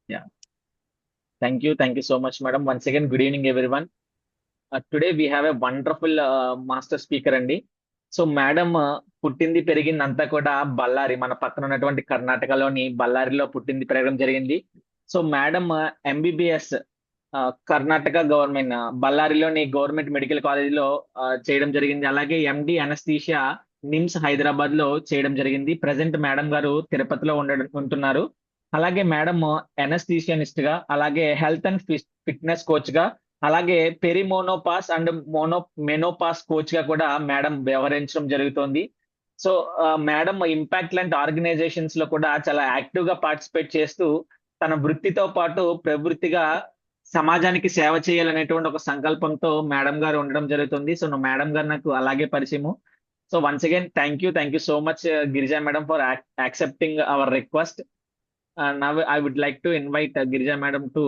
Yeah. Thank you so much, madam. Once again, good evening, everyone. Today we have a wonderful master speaker అండి. So madam పుట్టింది పెరిగింది అంతా కూడా బళ్ళారి, మన పక్కన ఉన్నటువంటి కర్ణాటకలోని బళ్ళారిలో పుట్టింది పెరగడం జరిగింది. So madam MBBS Karnataka government బళ్ళారిలోని గవర్నమెంట్ మెడికల్ కాలేజీలో చేయడం జరిగింది. అలాగే ఎండి అనస్థీషియా నిమ్స్ హైదరాబాద్ లో చేయడం జరిగింది. ప్రజెంట్ మేడం గారు తిరుపతిలో ఉంటున్నారు. అలాగే మేడం ఎనస్థీషియనిస్ట్ గా, అలాగే హెల్త్ అండ్ ఫిట్నెస్ కోచ్ గా, అలాగే పెరిమోనోపాస్ అండ్ మెనోపాస్ కోచ్ గా కూడా మేడం వ్యవహరించడం జరుగుతోంది. సో మేడం ఇంపాక్ట్ లాంటి ఆర్గనైజేషన్స్ లో కూడా చాలా యాక్టివ్ గా పార్టిసిపేట్ చేస్తూ తన వృత్తితో పాటు ప్రవృత్తిగా సమాజానికి సేవ చేయాలనేటువంటి ఒక సంకల్పంతో మేడం గారు ఉండడం జరుగుతుంది. సో మేడం గారు నాకు అలాగే పరిచయము. So once again thank you so much Girija madam for accepting hour request. Now I would like to invite Girija madam to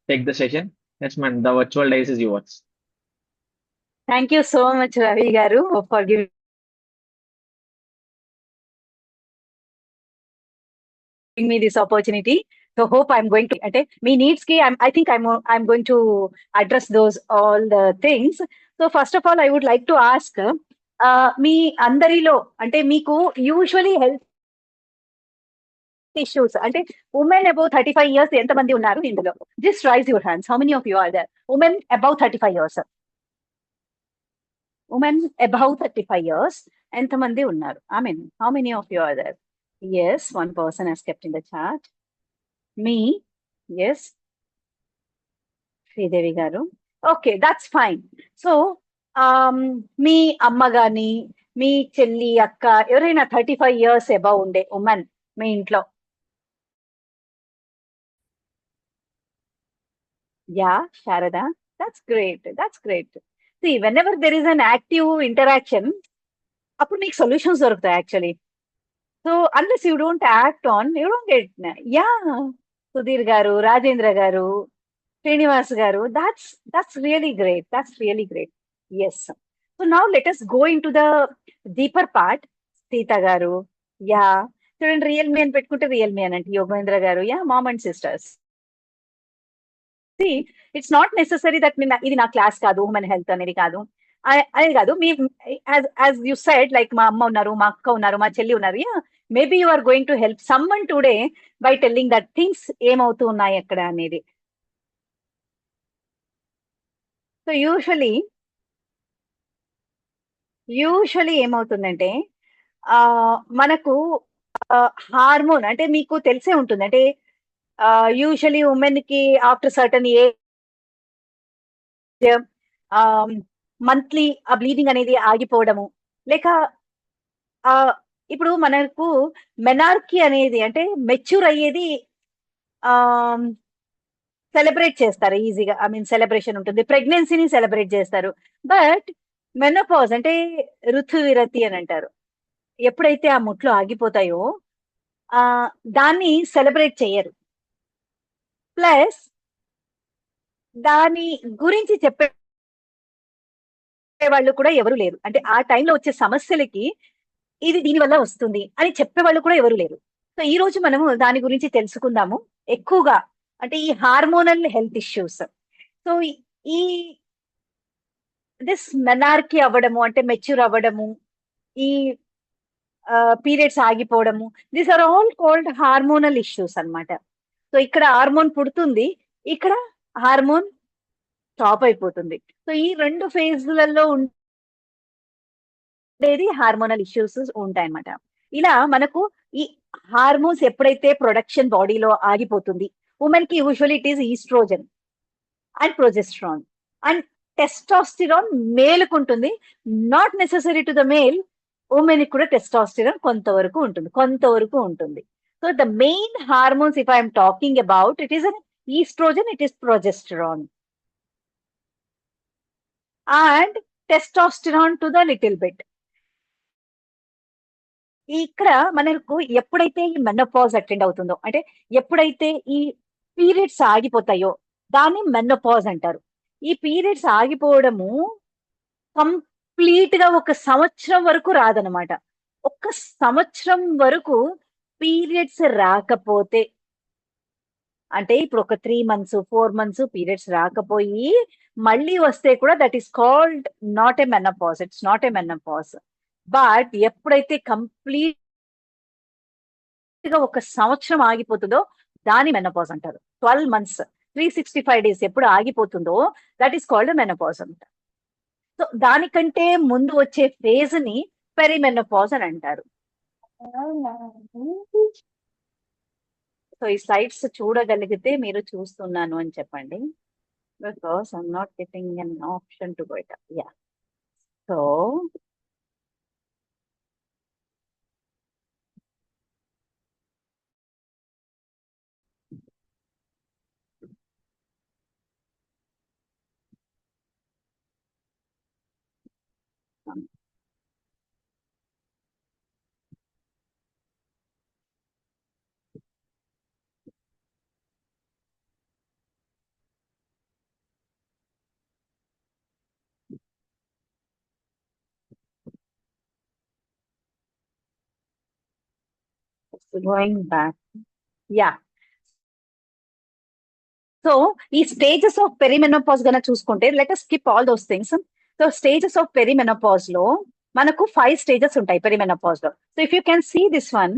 take the session. Yes, ma'am. The virtual days is yours. Thank you so much, Ravi Garu, for giving me this opportunity. So hope I'm going to me needs ki I think I'm going to address those all the things. So first of all, I would like to ask me andarilo ante meeku usually health issues ante women above 35 years ఎంత మంది ఉన్నారు ఇందులో? Just raise your hands. How many of you are there? Women above 35 years. Women above 35 years ఎంత మంది ఉన్నారు? I mean, how many of you are there? Yes, one person has kept in the chat. Me, yes. Sridevi garu. Okay, that's fine. So, మీ అమ్మ గాని, మీ చెల్లి, అక్క ఎవరైనా 35 years above ఉండే women మీ ఇంట్లో? Yeah, Sharada. That's great. That's great. See, whenever there is an active interaction, అప్పుడు మీకు solutions దొరుకుతాయి actually. So unless you don't act on, you don't get. Yeah, Sudheer గారు, రాజేంద్ర గారు, శ్రీనివాస్ గారు, that's really great. That's really great. Yes. So now let us go into the deeper part. Sita గారు, yeah చూడండి, real మీ అని పెట్టుకుంటే రియల్ మీ అనండి. యోగేంద్ర గారు, yeah mom and sisters. It's not necessary that ఇది నా క్లాస్ కాదు, హ్యూమన్ హెల్త్ అనేది కాదు, అనేది కాదు. మీ యాజ్ యూ సెడ్, లైక్ మా అమ్మ ఉన్నారు, మా అక్క ఉన్నారు, మా చెల్లి ఉన్నారు. Yeah, maybe you are going to help someone today by telling that things ఏమవుతూ ఉన్నాయి అక్కడ అనేది. సో యూజువలీ ఏమవుతుందంటే మనకు హార్మోన్ అంటే మీకు తెలిసే ఉంటుంది. అంటే యూజువలీ ఉమెన్ కి ఆఫ్టర్ సర్టన్ ఏజ్ మంత్లీ ఆ బ్లీడింగ్ అనేది ఆగిపోవడము, లేక ఇప్పుడు మనకు మెనార్కీ అనేది అంటే మెచ్యూర్ అయ్యేది సెలబ్రేట్ చేస్తారు ఈజీగా. ఐ మీన్ సెలబ్రేషన్ ఉంటుంది, ప్రెగ్నెన్సీని సెలబ్రేట్ చేస్తారు. బట్ మెనోపాజ్ అంటే ఋతువిరతి అని అంటారు. ఎప్పుడైతే ఆ ముట్లు ఆగిపోతాయో దాన్ని సెలబ్రేట్ చేయరు. ప్లస్ దాని గురించి చెప్పే వాళ్ళు కూడా ఎవరు లేరు. అంటే ఆ టైంలో వచ్చే సమస్యలకి ఇది దీని వల్ల వస్తుంది అని చెప్పే వాళ్ళు కూడా ఎవరు లేరు. సో ఈ రోజు మనము దాని గురించి తెలుసుకుందాము ఎక్కువగా. అంటే ఈ హార్మోనల్ హెల్త్ ఇష్యూస్. సో ఈ దిస్ మెనార్కీ అవ్వడము అంటే మెచ్యూర్ అవ్వడము, ఈ పీరియడ్స్ ఆగిపోవడము, these are all called hormonal issues అన్నమాట. సో ఇక్కడ హార్మోన్ పుడుతుంది, ఇక్కడ హార్మోన్ స్టాప్ అయిపోతుంది. సో ఈ రెండు ఫేజ్లలో ఉండేది హార్మోనల్ ఇష్యూస్ ఉంటాయి అన్నమాట. ఇలా మనకు ఈ హార్మోన్స్ ఎప్పుడైతే ప్రొడక్షన్ బాడీలో ఆగిపోతుంది, ఉమెన్ కి usually it is oestrogen and progesterone and testosterone మేలుకుంటుంది. Not necessary to the male, women కి కూడా టెస్టాస్టిరాన్ కొంతవరకు ఉంటుంది. So the main hormones if I'm talking about, it is an oestrogen, it is progesterone and testosterone to the little bit. ఇక్కడ మనకు ఎప్పుడైతే ఈ menopause attend అవుతుందో, అంటే ఎప్పుడైతే ఈ పీరియడ్స్ ఆగిపోతాయో దాన్ని మెనోపాజ్ అంటారు. ఈ పీరియడ్స్ ఆగిపోవడము కంప్లీట్ గా 1 సంవత్సరం వరకు రాదనమాట. 1 సంవత్సరం వరకు పీరియడ్స్ రాకపోతే అంటే ఇప్పుడు ఒక 3 months 4 months పీరియడ్స్ రాకపోయి మళ్ళీ వస్తే కూడా that is called not a menopause, it's not a menopause. But ఎప్పుడైతే కంప్లీట్ గా ఒక సంవత్సరం ఆగిపోతుందో దాని మెనపాజ్ అంటారు. 12 months 365 days ఎప్పుడు ఆగిపోతుందో దట్ ఈస్ కాల్డ్ మెనపాజ్ అంటారు. సో దానికంటే ముందు వచ్చే ఫేజ్ ని పెరిమెనపాజ్ అని అంటారు. సో ఈ స్లైడ్స్ చూడగలిగితే మీరు చూస్తున్నాను అని చెప్పండి. Because I'm not getting an option to go it. Yeah, so going back. Yeah, so ఈ స్టేజెస్ ఆఫ్ పెరిమెనోపాజ్ గన చూసుకుంటే let us skip all those things. So stages of perimenopause లో మనకు 5 స్టేజెస్ ఉంటాయి పెరిమెనోపాజ్ లో. So if you can see this one,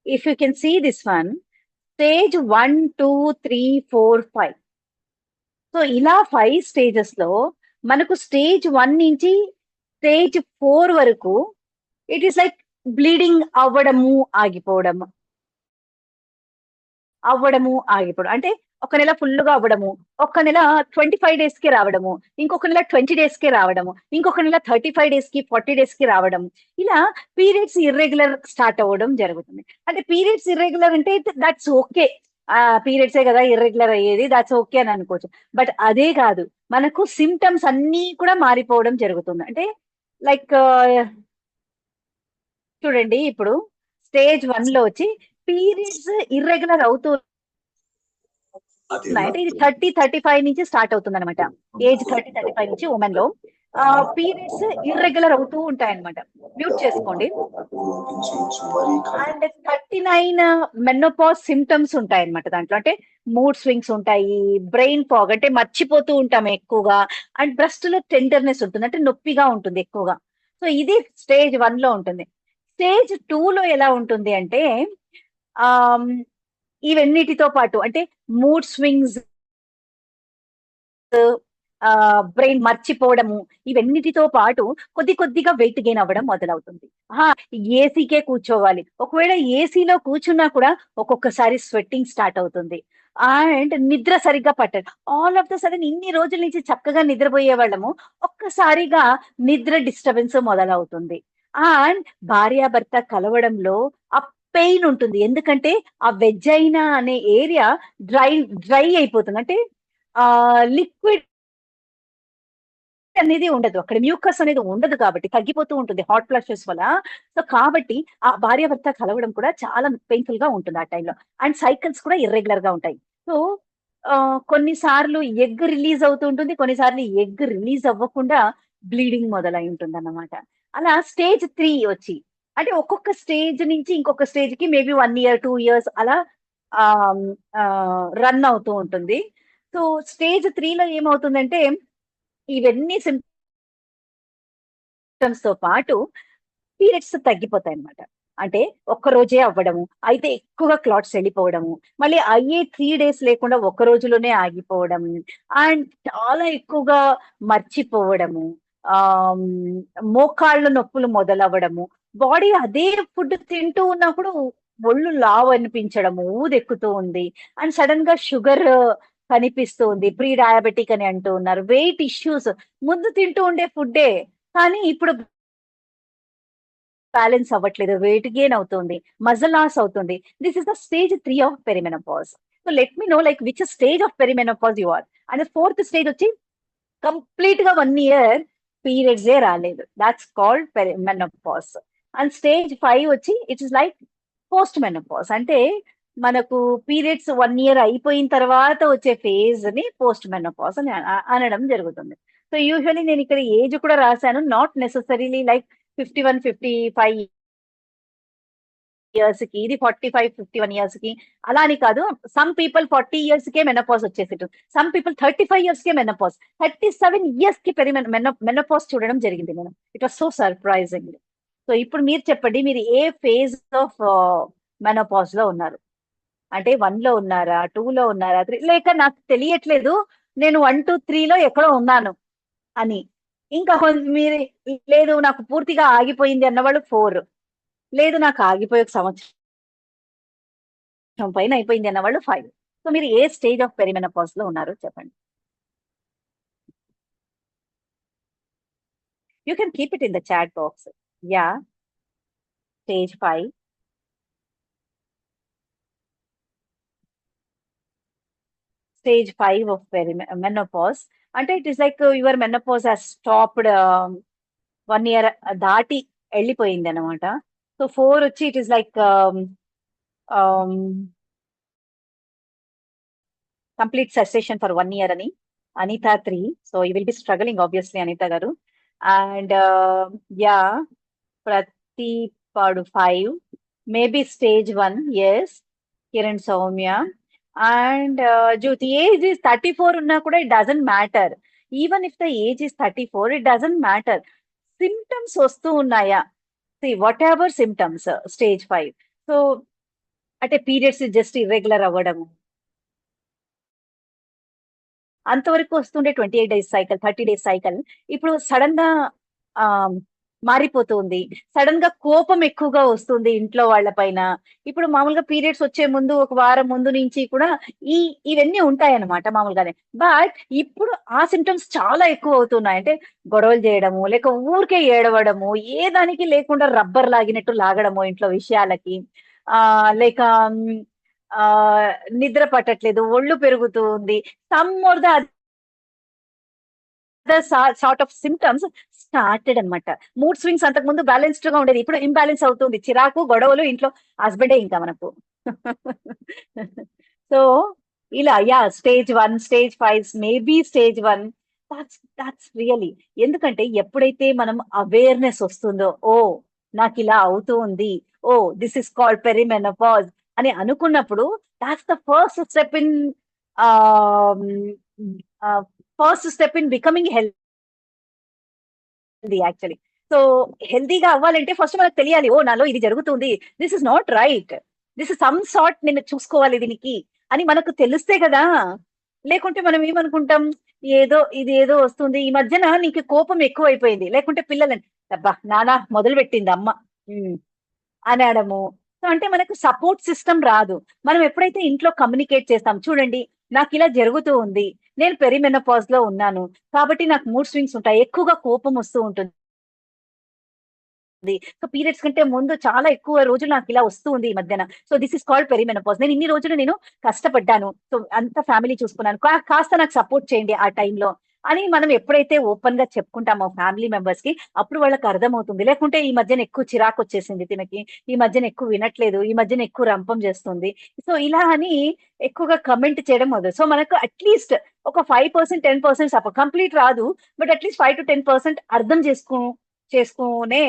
if you can see this one, stage 1 2 3 4 5. So ఇలా 5 stages లో మనకు stage 1 నుంచి స్టేజ్ 4 వరకు ఇట్ ఈస్ లైక్ బ్లీడింగ్ అవ్వడము ఆగిపోవడము, అంటే ఒక నెల ఫుల్ గా అవ్వడము, ఒక నెల 25 days కి రావడము, ఇంకొక నెల 20 days కి రావడము, ఇంకొక నెల 35 days కి 40 days కి రావడం. ఇలా పీరియడ్స్ ఇర్రెగ్యులర్ స్టార్ట్ అవ్వడం జరుగుతుంది. అంటే పీరియడ్స్ ఇర్రెగ్యులర్ అంటే దట్స్ ఓకే, పీరియడ్సే కదా ఇర్రెగ్యులర్ అయ్యేది, దట్స్ ఓకే అని అనుకోవచ్చు. బట్ అదే కాదు, మనకు సిమ్టమ్స్ అన్నీ కూడా మారిపోవడం జరుగుతుంది. అంటే లైక్ చూడండి, ఇప్పుడు స్టేజ్ 1 లో వచ్చి పీరియడ్స్ ఇర్రెగ్యులర్ అవుతూ అంటే ఇది 30-35 నుంచి స్టార్ట్ అవుతుంది అనమాట. ఏజ్ 30-35 నుంచి ఉమెన్ లో పీరియడ్స్ ఇర్రెగ్యులర్ అవుతూ ఉంటాయి అనమాట. మ్యూట్ చేసుకోండి. అండ్ 39 మెనోపాజ్ సిమ్టమ్స్ ఉంటాయి అనమాట దాంట్లో. అంటే మూడ్ స్వింగ్స్ ఉంటాయి, బ్రెయిన్ ఫాగ్ అంటే మర్చిపోతూ ఉంటాం ఎక్కువగా, అండ్ బ్రెస్ట్ లో టెండర్నెస్ ఉంటుంది, అంటే నొప్పిగా ఉంటుంది ఎక్కువగా. సో ఇది స్టేజ్ 1 లో ఉంటుంది. స్టేజ్ 2 లో ఎలా ఉంటుంది అంటే ఇవన్నిటితో పాటు అంటే మూడ్ స్వింగ్స్, బ్రెయిన్ మర్చిపోవడము, ఇవన్నిటితో పాటు కొద్దిగా వెయిట్ గెయిన్ అవ్వడం మొదలవుతుంది. ఏసీకే కూర్చోవాలి, ఒకవేళ ఏసీలో కూర్చున్నా కూడా ఒక్కొక్కసారి స్వెట్టింగ్ స్టార్ట్ అవుతుంది, అండ్ నిద్ర సరిగ్గా పట్టదు. ఆల్ ఆఫ్ ద సడన్ ఇన్ని రోజుల నుంచి చక్కగా నిద్రపోయే వాళ్ళము ఒక్కసారిగా నిద్ర డిస్టర్బెన్స్ మొదలవుతుంది. అండ్ భార్యాభర్త కలవడంలో ఆ పెయిన్ ఉంటుంది, ఎందుకంటే ఆ వెజైనా అనే ఏరియా డ్రై అయిపోతుంది. అంటే లిక్విడ్ అనేది ఉండదు, అక్కడ మ్యూకస్ అనేది ఉండదు కాబట్టి తగ్గిపోతూ ఉంటుంది హాట్ ఫ్లషెస్ వల్ల. సో కాబట్టి ఆ భార్యాభర్త కలవడం కూడా చాలా పెయిన్ఫుల్ గా ఉంటుంది ఆ టైంలో. అండ్ సైకిల్స్ కూడా ఇర్రెగ్యులర్ గా ఉంటాయి. సో కొన్నిసార్లు ఎగ్ రిలీజ్ అవుతూ ఉంటుంది, కొన్నిసార్లు ఎగ్ రిలీజ్ అవ్వకుండా బ్లీడింగ్ మొదలై ఉంటుంది అన్నమాట. అలా స్టేజ్ 3 వచ్చి అంటే ఒక్కొక్క స్టేజ్ నుంచి ఇంకొక స్టేజ్ కి మేబీ 1 year 2 years అలా రన్ అవుతూ ఉంటుంది. సో స్టేజ్ 3 లో ఏమవుతుందంటే ఇవన్నీ సిమ్టమ్స్ తో పాటు పీరియడ్స్ తగ్గిపోతాయి అనమాట. అంటే ఒక్క రోజే అవ్వడము, అయితే ఎక్కువగా క్లాట్స్ వెళ్ళిపోవడము, మళ్ళీ అయ్యే 3 days లేకుండా ఒక్క రోజులోనే ఆగిపోవడం, అండ్ చాలా ఎక్కువగా మర్చిపోవడము, మోకాళ్ళ నొప్పులు మొదలవ్వడము, బాడీ అదే ఫుడ్ తింటూ ఉన్నప్పుడు ఒళ్ళు లావు అనిపించడము, ఊదెక్కుతూ ఉంది, అండ్ సడన్ గా షుగర్ కనిపిస్తూ ఉంది, ప్రీ డయాబెటిక్ అని అంటూ ఉన్నారు, వెయిట్ ఇష్యూస్, ముందు తింటూ ఉండే ఫుడ్డే కానీ ఇప్పుడు బ్యాలెన్స్ అవ్వట్లేదు, వెయిట్ గెయిన్ అవుతుంది, మజిల్ లాస్ అవుతుంది. This is the stage 3 of perimenopause. So let me know like which stage of perimenopause you are. And 4th stage వచ్చి కంప్లీట్ గా 1 year పీరియడ్స్ ఏ రాలేదు, that's called perimenopause. And stage 5 వచ్చి it is like post menopause, అంటే మనకు periods 1 year అయిపోయిన తర్వాత వచ్చే ఫేజ్ ని పోస్ట్ మెనోపాజ్ అని అనడం జరుగుతుంది. సో యూజువల్లీ నేను ఇక్కడ ఏజ్ కూడా రాశాను, నాట్ నెసెసరీలీ లైక్ 51-55 ఇయర్స్ కి, ఇది 45-51 ఇయర్స్ కి. అలా అని కాదు, సమ్ పీపుల్ 40 ఇయర్స్ కే మెనోపాజ్ వచ్చేసి, సమ్ పీపుల్ 35 ఇయర్స్ కే మెనోపాజ్, 37 ఇయర్స్ కి మెనోపాజ్ చూడడం జరిగింది నేను. It was so surprising. So ఇప్పుడు మీరు చెప్పండి, మీరు ఏ ఫేజ్ ఆఫ్ మెనోపాజ్ లో ఉన్నారు? అంటే 1 లో ఉన్నారా, 2 లో ఉన్నారా, 3, లేక నాకు తెలియట్లేదు, నేను 1 to 3 లో ఎక్కడో ఉన్నాను అని. ఇంకా మీరు లేదు నాకు పూర్తిగా ఆగిపోయింది అన్నవాళ్ళు 4, లేదు నాకు ఆగిపోయి ఒక సంవత్సరం పైన అయిపోయింది అన్నవాళ్ళు 5. సో మీరు ఏ స్టేజ్ ఆఫ్ పెరిమెనోపాజ్ లో ఉన్నారు చెప్పండి. You can keep it in the chat box. Yeah, stage 5. Stage 5 of menopause అంటే it is like your menopause has stopped 1 year దాటి వెళ్ళిపోయింది అనమాట. సో 4 వచ్చి it is like complete cessation for 1 year అని. Anitha 3. So you will be struggling obviously Anitha garu. And yeah, Prathipadu 5, maybe stage 1. Yes, Kiran Soumya and Jyothi. Age is 34 ఉన్నా కూడా it doesn't matter. Even if the age is 34, it doesn't matter. Symptoms వస్తూ ఉన్నాయా? What ever symptoms, stage 5. So అంటే periods just irregular అవ్వడము, అంతవరకు వస్తుండే 28 days cycle, 30 days cycle ఇప్పుడు sudden గా ఆ మారిపోతుంది. సడన్ గా కోపం ఎక్కువగా వస్తుంది ఇంట్లో వాళ్ళ పైన. ఇప్పుడు మామూలుగా పీరియడ్స్ వచ్చే ముందు ఒక వారం ముందు నుంచి కూడా ఇవన్నీ ఉంటాయన్నమాట మామూలుగానే. బట్ ఇప్పుడు ఆ సిమ్టమ్స్ చాలా ఎక్కువ అవుతున్నాయి. అంటే గొడవలు చేయడము, లేక ఊరికే ఏడవడము, ఏ దానికి లేకుండా రబ్బర్ లాగినట్టు లాగడము ఇంట్లో విషయాలకి, లేక ఆ నిద్ర పట్టట్లేదు, ఒళ్ళు పెరుగుతూ ఉంది. Some more the sort of symptoms started అనమాట. మూడ్ స్వింగ్స్ అంతకు ముందు బ్యాలెన్స్డ్ గా ఉండేది, ఇప్పుడు ఇంబ్యాలెన్స్ అవుతుంది. చిరాకు, గొడవలు ఇంట్లో హస్బెండే ఇంకా మనకు. సో ఇలా yeah, stage 1, stage 5, maybe stage 1. That's really. ఎందుకంటే ఎప్పుడైతే మనం అవేర్నెస్ వస్తుందో, ఓ నాకు ఇలా అవుతూ ఉంది, oh this is called perimenopause అని అనుకున్నప్పుడు, that's the first step in first step in becoming healthy actually. So హెల్దీగా అవ్వాలంటే ఫస్ట్ మనకు తెలియాలి, ఓ నాలో ఇది జరుగుతుంది, this is not right, this is some sort, నేను చూసుకోవాలి దీనికి అని మనకు తెలిస్తే కదా. లేకుంటే మనం ఏమనుకుంటాం, ఇది ఏదో వస్తుంది, ఈ మధ్యన నీకు కోపం ఎక్కువ అయిపోయింది, లేకుంటే పిల్లలని అబ్బా నానా మొదలు పెట్టింది అమ్మ అనడము. సో అంటే మనకు సపోర్ట్ సిస్టమ్ రాదు. మనం ఎప్పుడైతే ఇంట్లో కమ్యూనికేట్ చేస్తాం, చూడండి నాకు ఇలా జరుగుతూ ఉంది, నేను పెరిమెనోపాజ్ లో ఉన్నాను, కాబట్టి నాకు మూడ్ స్వింగ్స్ ఉంటాయి, ఎక్కువగా కోపం వస్తూ ఉంటుంది. సో పీరియడ్స్ కంటే ముందు చాలా ఎక్కువ రోజులు నాకు ఇలా వస్తూ ఉంది ఈ మధ్యన. So this is called perimenopause. నేను ఇన్ని రోజులు నేను కష్టపడ్డాను, సో అంత ఫ్యామిలీ చూసుకున్నాను, కాస్త నాకు సపోర్ట్ చేయండి ఆ టైంలో అని మనం ఎప్పుడైతే ఓపెన్ గా చెప్పుకుంటామో ఫ్యామిలీ మెంబర్స్ కి, అప్పుడు వాళ్ళకి అర్థమవుతుంది. లేకుంటే ఈ మధ్యన ఎక్కువ చిరాకు వచ్చేసింది తినకి, ఈ మధ్యన ఎక్కువ వినట్లేదు, ఈ మధ్యన ఎక్కువ రంపం చేస్తుంది, సో ఇలా అని ఎక్కువగా కమెంట్ చేయడం మొదలు. సో మనకు అట్లీస్ట్ ఒక 5%, 10% సపోర్ట్, కంప్లీట్ రాదు, బట్ అట్లీస్ట్ 5 to 10% అర్థం చేసుకునే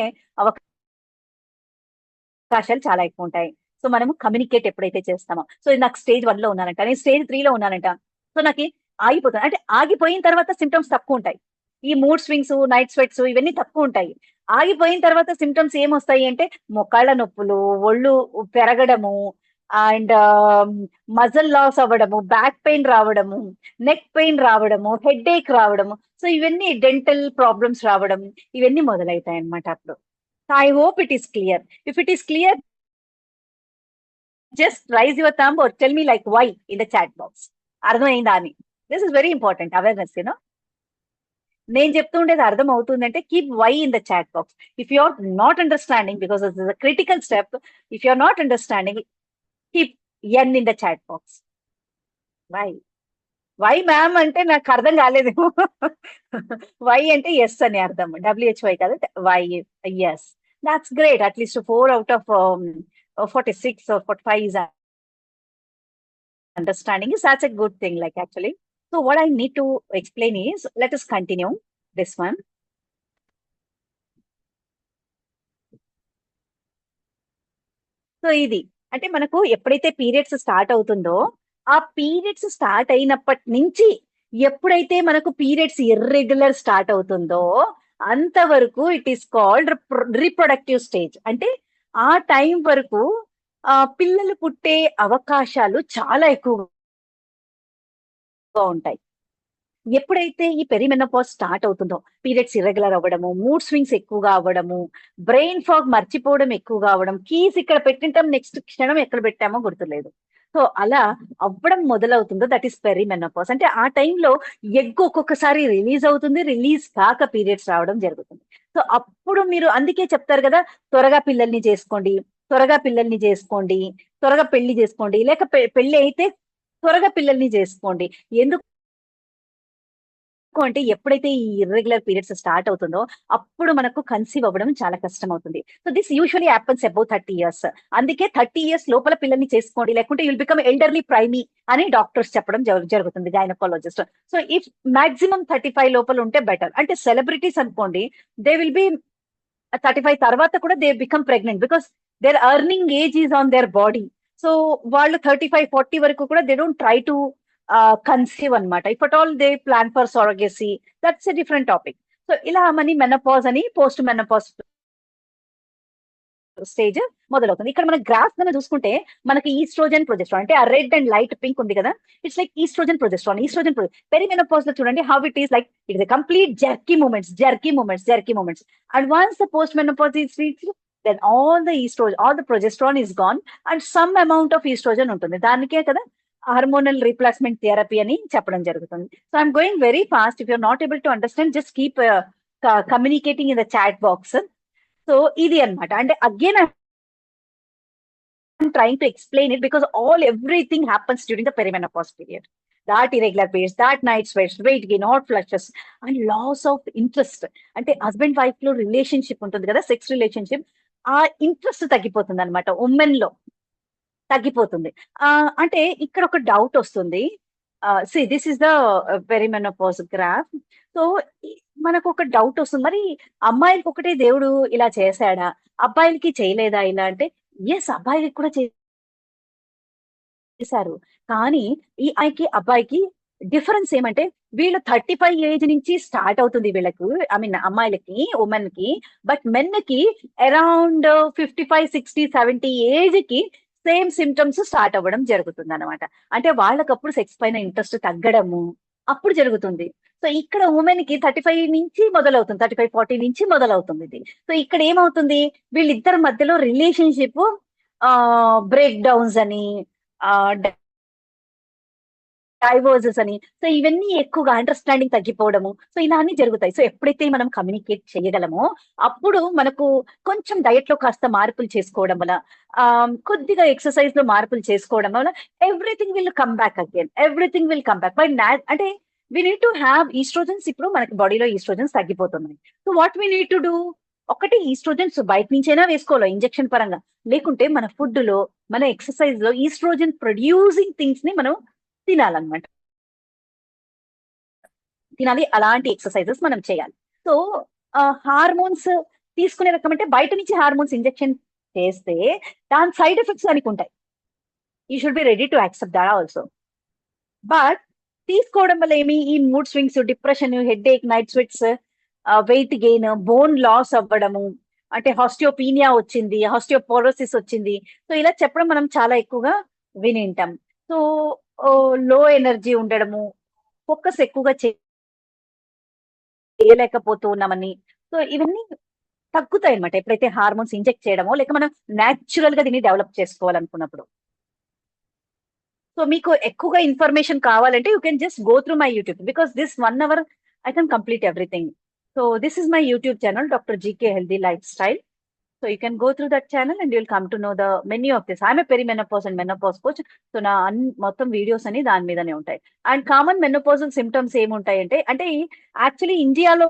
అవకాశాలు చాలా ఎక్కువ ఉంటాయి. సో మనము కమ్యూనికేట్ ఎప్పుడైతే చేస్తామో, సో నాకు స్టేజ్ 1 లో ఉన్నానంట, నేను స్టేజ్ 3 లో ఉన్నానంట, సో నాకు ఆగిపోతుంది. అంటే ఆగిపోయిన తర్వాత సిమ్టమ్స్ తక్కువ ఉంటాయి. ఈ మూడ్ స్వింగ్స్, నైట్ స్వెట్స్ ఇవన్నీ తక్కువ ఉంటాయి. ఆగిపోయిన తర్వాత సిమ్టమ్స్ ఏమొస్తాయి అంటే మొకాళ్ళ నొప్పులు, ఒళ్ళు పెరగడము, అండ్ మజల్ లాస్ అవ్వడము, బ్యాక్ పెయిన్ రావడము, నెక్ పెయిన్ రావడము, హెడ్ ఏక్ రావడము, సో ఇవన్నీ డెంటల్ ప్రాబ్లమ్స్ రావడం, ఇవన్నీ మొదలవుతాయి అన్నమాట అప్పుడు. I hope it is clear. If it is clear, just raise your thumb or tell me like why in the chat box. అర్థమైందా అని. This is very important awareness, you know. నేను చెప్తుండేది అర్థం అవుతుందంటే keep Y in the chat box. If you are not understanding, because this is a critical step, if you are not understanding, keep N in the chat box. Y Y ma'am అంటే నాకు అర్థం కాలేదు. Why అంటే yes అని అర్థం, W H Y కాదు, Y. Yes, that's great. At least 4 out of 46 or 45 is understanding, is that's a good thing, like actually. So what I need to explain is, let us continue this one. So ఇది అంటే మనకు ఎప్పుడైతే periods start అవుతుందో ఆ periods start అయినప్పటి నుంచి ఎప్పుడైతే మనకు పీరియడ్స్ ఇర్రెగ్యులర్ స్టార్ట్ అవుతుందో అంతవరకు it is called reproductive stage. అంటే ఆ టైం వరకు పిల్లలు పుట్టే అవకాశాలు చాలా ఎక్కువగా ఉంటాయి. ఎప్పుడైతే ఈ పెరిమెనోపాజ్ స్టార్ట్ అవుతుందో పీరియడ్స్ ఇర్రెగ్యులర్ అవ్వడము, మూడ్ స్వింగ్స్ ఎక్కువగా అవ్వడము, బ్రెయిన్ ఫాగ్ మర్చిపోవడం ఎక్కువగా అవ్వడం, కీస్ ఇక్కడ పెట్టింటాం నెక్స్ట్ క్షణం ఎక్కడ పెట్టామో గుర్తులేదు. సో అలా అవ్వడం మొదలవుతుందో దట్ ఈస్ పెరిమెనోపాజ్. అంటే ఆ టైంలో ఎగ్ ఒక్కొక్కసారి రిలీజ్ అవుతుంది, రిలీజ్ కాక పీరియడ్స్ రావడం జరుగుతుంది. సో అప్పుడు మీరు అందుకే చెప్తారు కదా, త్వరగా పిల్లల్ని చేసుకోండి, త్వరగా పిల్లల్ని చేసుకోండి, త్వరగా పెళ్లి చేసుకోండి, లేక పెళ్లి అయితే త్వరగా పిల్లల్ని చేసుకోండి. ఎందుకు అంటే ఎప్పుడైతే ఈ ఇర్రెగ్యులర్ పీరియడ్స్ స్టార్ట్ అవుతుందో అప్పుడు మనకు కన్సీవ్ అవ్వడం చాలా కష్టం అవుతుంది. So this usually happens above 30 years. అందుకే 30 ఇయర్స్ లోపల పిల్లల్ని చేసుకోండి, లేకుంటే యుల్ బికమ్ ఎల్డర్లీ ప్రైమీ అని డాక్టర్స్ చెప్పడం జరుగుతుంది, గైనకాలజిస్ట్. సో ఇఫ్ మాక్సిమం 35 లోపల ఉంటే బెటర్. అంటే సెలబ్రిటీస్ అనుకోండి, దే విల్ బి 35 తర్వాత కూడా they become pregnant because their earning age is on their body. So వాళ్ళు 35-40 వరకు కూడా they don't try to conceive అనమాట. If at all they plan for surrogacy, that's a different topic. So ఇలా మనీ menopause అని post menopause stage మొదలవుతుంది. ఇక్కడ మన గ్రాఫ్ కన్నా చూసుకుంటే మనకి ఈస్ట్రోజన్ ప్రొజెస్ట్రాన్ అంటే ఆ రెడ్ అండ్ లైట్ పింక్ ఉంది కదా, it's like oestrogen progesterone. Perimenopause లో చూడండి how it is like it is complete jerky movements. And once the post menopause is reached, then all the progesterone is gone and some amount of oestrogen ఉంటుంది. దానికే కదా hormonal replacement therapy అని చెప్పడం జరుగుతుంది. So I'm going very fast. If you're not able to understand just keep communicating in the chat box. So ఇది అన్నమాట. అంటే again I'm trying to explain it because everything happens during the perimenopause period. That irregular periods, that night sweats, weight gain, hot flushes, and loss of interest. అంటే husband wife లో relationship ఉంటుంది కదా, sex relationship, ఆ interest తగ్గిపోతుంది అనమాట, women లో తగ్గిపోతుంది. అంటే ఇక్కడ ఒక డౌట్ వస్తుంది. See this is the perimenopause graph. So మనకు ఒక డౌట్ వస్తుంది, మరి అమ్మాయిలకి ఒకటే దేవుడు ఇలా చేశాడా, అబ్బాయిలకి చేయలేదా ఇలా అంటే, ఎస్ అబ్బాయిలకి కూడా చేశారు. కానీ ఈ అబ్బాయికి డిఫరెన్స్ ఏమంటే వీళ్ళు 35 ఏజ్ నుంచి స్టార్ట్ అవుతుంది వీళ్ళకు, ఐ మీన్ అమ్మాయిలకి, ఉమెన్ కి. బట్ మెన్ కి అరౌండ్ 55, 60, 70 ఏజ్ కి సేమ్ సిమ్టమ్స్ స్టార్ట్ అవ్వడం జరుగుతుంది అనమాట. అంటే వాళ్ళకప్పుడు సెక్స్ పైన ఇంట్రెస్ట్ తగ్గడము అప్పుడు జరుగుతుంది. సో ఇక్కడ ఉమెన్ కి 35 నుంచి మొదలవుతుంది, 35-40 నుంచి మొదలవుతుంది ఇది. సో ఇక్కడ ఏమవుతుంది, వీళ్ళిద్దరి మధ్యలో రిలేషన్షిప్ బ్రేక్ డౌన్స్ అని, డైవోర్సెస్ అని, సో ఇవన్నీ ఎక్కువగా అండర్స్టాండింగ్ తగ్గిపోవడము, సో ఇలా అన్ని జరుగుతాయి. సో ఎప్పుడైతే మనం కమ్యూనికేట్ చేయగలమో అప్పుడు మనకు కొంచెం డయట్ లో కాస్త మార్పులు చేసుకోవడం వల్ల, కొద్దిగా ఎక్సర్సైజ్ లో మార్పులు చేసుకోవడం వల్ల everything will come back by అంటే we need to have oestrogens. ఇప్పుడు మనకి బాడీలో ఈస్ట్రోజన్స్ తగ్గిపోతున్నాయి. So what we need to do, ఒకటి ఈస్ట్రోజన్స్ బయట నుంచైనా వేసుకోవాలి ఇంజెక్షన్ పరంగా, లేకుంటే మన ఫుడ్ లో, మన ఎక్సర్సైజ్ లో ఈస్ట్రోజన్ ప్రొడ్యూసింగ్ థింగ్స్ ని మనం తినాలన్నమాట, అలాంటి ఎక్సర్సైజెస్ మనం చేయాలి. సో హార్మోన్స్ తీసుకునే రకం అంటే బయట నుంచి హార్మోన్స్ ఇంజెక్షన్ చేస్తే దాని సైడ్ ఎఫెక్ట్స్ దానికి ఉంటాయి. You should be ready to accept that also. But తీసుకోవడం వల్ల ఏమి, ఈ mood swings, depression, headache, night sweats, weight gain, bone loss అవ్వడము, అంటే హాస్టియోపీనియా వచ్చింది, హాస్టియోపోరోసిస్ వచ్చింది, సో ఇలా చెప్పడం మనం చాలా ఎక్కువగా వినింటాం. సో లో ఎనర్జీ ఉండడము, ఫోకస్ ఎక్కువగా చేయలేకపోతూ ఉన్నామని, సో ఇవన్నీ తగ్గుతాయి అనమాట ఎప్పుడైతే హార్మోన్స్ ఇంజెక్ట్ చేయడమో లేక మనం న్యాచురల్ గా దీన్ని డెవలప్ చేసుకోవాలనుకున్నప్పుడు. సో మీకు ఎక్కువగా ఇన్ఫర్మేషన్ కావాలంటే you can just go through my YouTube because this 1 hour I can complete everything. So this is my YouTube channel, doctor GK healthy life style. So you can go through that channel and you'll come to know the many of this. I'm a perimenopause and menopause coach. So నా మొత్తం videos అని దాని మీదనే ఉంటాయి. And common menopausal symptoms ఏముంటాయి అంటే actually ఇండియాలో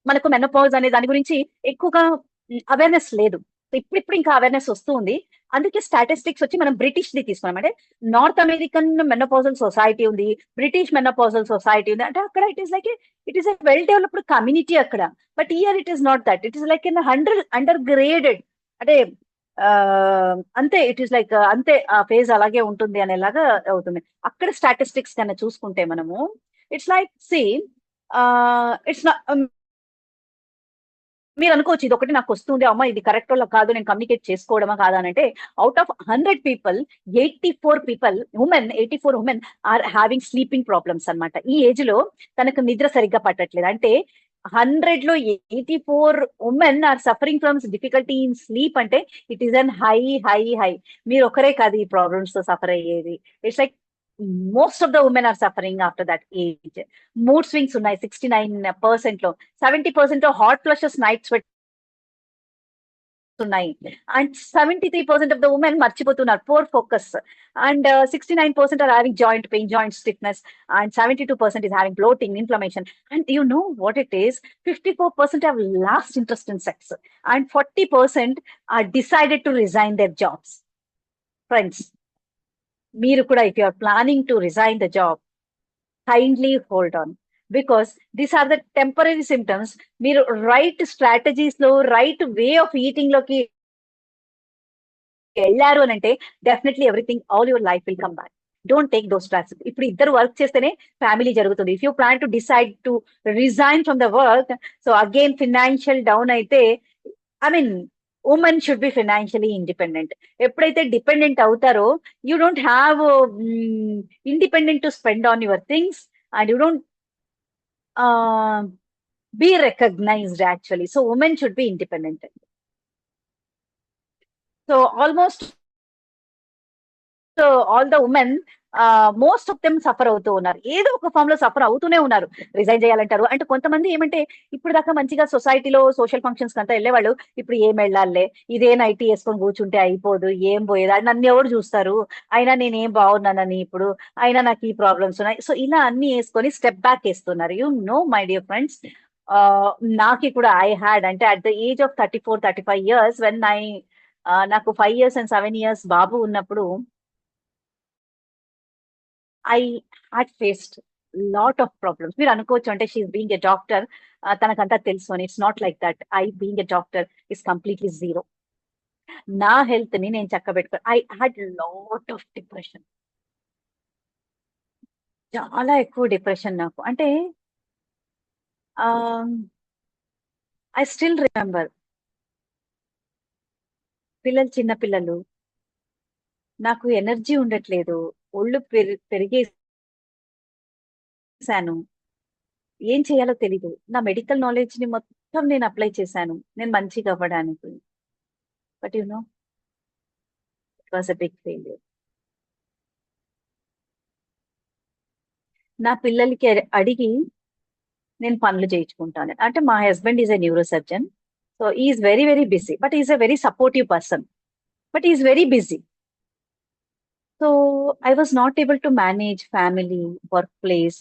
మనకు మెనోపాజ్ అనే దాని గురించి ఎక్కువగా అవేర్నెస్ లేదు. ఇప్పుడు ఇంకా అవేర్నెస్ వస్తూ ఉంది. అందుకే స్టాటిస్టిక్స్ వచ్చి మనం బ్రిటిష్ ది తీసుకున్నాం. అంటే నార్త్ అమెరికన్ మెనోపాజల్ సొసైటీ ఉంది, బ్రిటిష్ మెనోపాజల్ సొసైటీ ఉంది. అంటే అక్కడ it is a well developed community అక్కడ. But here it is not that, it is like in under graded అంటే అంతే ఇట్ ఈస్ లైక్ అంతే ఆ ఫేజ్ అలాగే ఉంటుంది అనేలాగా అవుతుంది. అక్కడ స్టాటిస్టిక్స్ కన్నా చూసుకుంటే మనము ఇట్స్ లైక్ ఇట్స్ మీరు అనుకోవచ్చు ఇది ఒకటి నాకు వస్తుంది అమ్మ ఇది కరెక్ట్ వల్ల కాదు నేను కమ్యూనికేట్ చేసుకోవడమా కాదా అని అంటే out of 100 people 84 people women are having sleeping problems అన్నమాట. ఈ ఏజ్ లో తనకు నిద్ర సరిగ్గా పట్టట్లేదు అంటే 100 లో 84 women are suffering from difficulty in sleep అంటే ఇట్ ఈస్ అన్ హై. మీరు ఒకరే కాదు ఈ ప్రాబ్లమ్స్ తో సఫర్ అయ్యేది. It's like most of the women are suffering after that age. Mood swings ఉన్నాయి 69% లో. 70% హాట్ ఫ్లషెస్ నైట్ స్వెట్ ఉన్నాయి. అండ్ 73% ఆఫ్ ద ఉమెన్ మర్చిపోతున్నారు poor focus. And 69% are having joint pain, joint stiffness. And 72% is having bloating, inflammation. And you know what it is? 54% have lost interest in sex. And 40% are decided to resign their jobs. Friends, మీరు కూడా if you are planning to resign the job, kindly hold on. Because these are the temporary symptoms. మీరు right strategies లో right way of eating లోకి వెళ్ళారు అని అంటే definitely everything all your life will come back. Don't take those tracks. ఇప్పుడు ఇద్దరు work చేస్తేనే family జరుగుతుంది. If you plan to decide to resign from the work, so again financial down అయితే I mean women should be financially independent. ఎప్పుడైతే dependent అవుతారో you don't have independent to spend on your things and you don't be recognized actually. So women should be independent. So almost all the women, most of them suffer అవుతూ ఉన్నారు. ఏదో ఒక form లో suffer అవుతూనే ఉన్నారు. Resign చేయాలంటారు. అంటే కొంతమంది ఏమంటే ఇప్పుడు దాకా మంచిగా సొసైటీలో సోషల్ ఫంక్షన్స్ అంతా వెళ్ళేవాళ్ళు ఇప్పుడు ఏం వెళ్ళాలే, ఇదే నైటీ వేసుకొని కూర్చుంటే అయిపోదు, ఏం పోయేది, అది నన్ను ఎవరు చూస్తారు, అయినా నేనేం బాగున్నానని, ఇప్పుడు అయినా నాకు ఈ ప్రాబ్లమ్స్ ఉన్నాయి. సో ఇలా అన్ని వేసుకొని స్టెప్ బ్యాక్ వేస్తున్నారు. You know my dear friends, నాకు కూడా ఐ హ్యాడ్ అంటే at the age of 34-35 years when నాకు 5 years and 7 years బాబు ఉన్నప్పుడు I had faced lot of problems. మీరు అనుకోవచ్చు అంటే షీఈ్ బీయింగ్ ఎ డాక్టర్ తనకంతా తెలుసు అని. It's not like that. I being a doctor is completely zero. నా హెల్త్ ని నేను చక్కబెట్టుకో I had lot of depression. చాలా ఎక్కువ డిప్రెషన్ నాకు. అంటే ఐ స్టిల్ రిమెంబర్ చిన్న పిల్లలు, నాకు ఎనర్జీ ఉండట్లేదు, ఒళ్ళు పెరిగేసాను, ఏం చేయాలో తెలీదు. నా మెడికల్ నాలెడ్జ్ ని మొత్తం నేను అప్లై చేశాను నేను మంచిగా అవ్వడానికి. But you know it was a big failure. నా పిల్లలకి అడిగి నేను పనులు చేయించుకుంటాను. అంటే మా husband is a neurosurgeon. So is very very busy but is a very supportive person. But is very busy. So I was not able to manage family, workplace.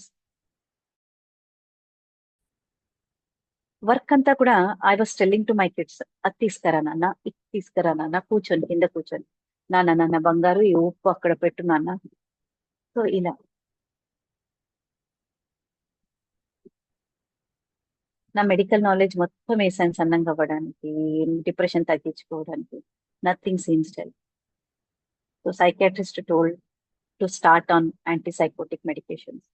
Work అంతా కూడా I was telling to my kids, అది తీసుకురా నాన్న, ఇది తీసుకురా నాన్న, కూర్చొని కింద కూర్చొని, నాన్న బంగారు ఈ ఉప్పు అక్కడ పెట్టు నాన్న. సో ఇలా నా మెడికల్ నాలెడ్జ్ మొత్తం వేసాను సన్నంగా అవ్వడానికి, డిప్రెషన్ తగ్గించుకోవడానికి. Nothing seems tell. So psychiatrist told to start on antipsychotic medications.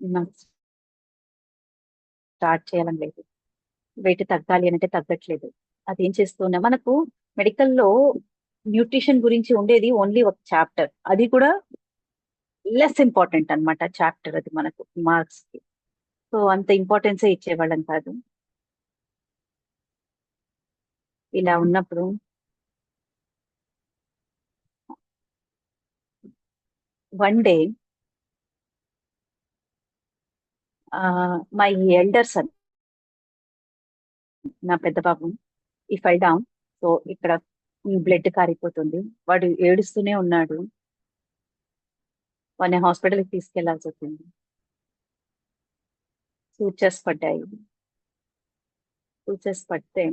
నాకు స్టార్ట్ చేయాలని లేదు. వెయిట్ తగ్గాలి అంటే తగ్గట్లేదు. అదేం చేస్తున్నా మనకు మెడికల్లో న్యూట్రిషన్ గురించి ఉండేది ఓన్లీ ఒక చాప్టర్, అది కూడా లెస్ ఇంపార్టెంట్ అన్నమాట చాప్టర్ అది మనకు మార్క్స్ కి. సో అంత ఇంపార్టెన్సే ఇచ్చేవాళ్ళం కాదు. ఇలా ఉన్నప్పుడు one day my elder son, నా పెద్ద బాబు, ఈ ఫైల్ డౌన్. సో ఇక్కడ బ్లడ్ కారిపోతుంది, వాడు ఏడుస్తూనే ఉన్నాడు. వాడిని హాస్పిటల్కి తీసుకెళ్లాల్సి వచ్చింది. సూచర్స్ పడ్డాయి. సూచర్స్ పడితే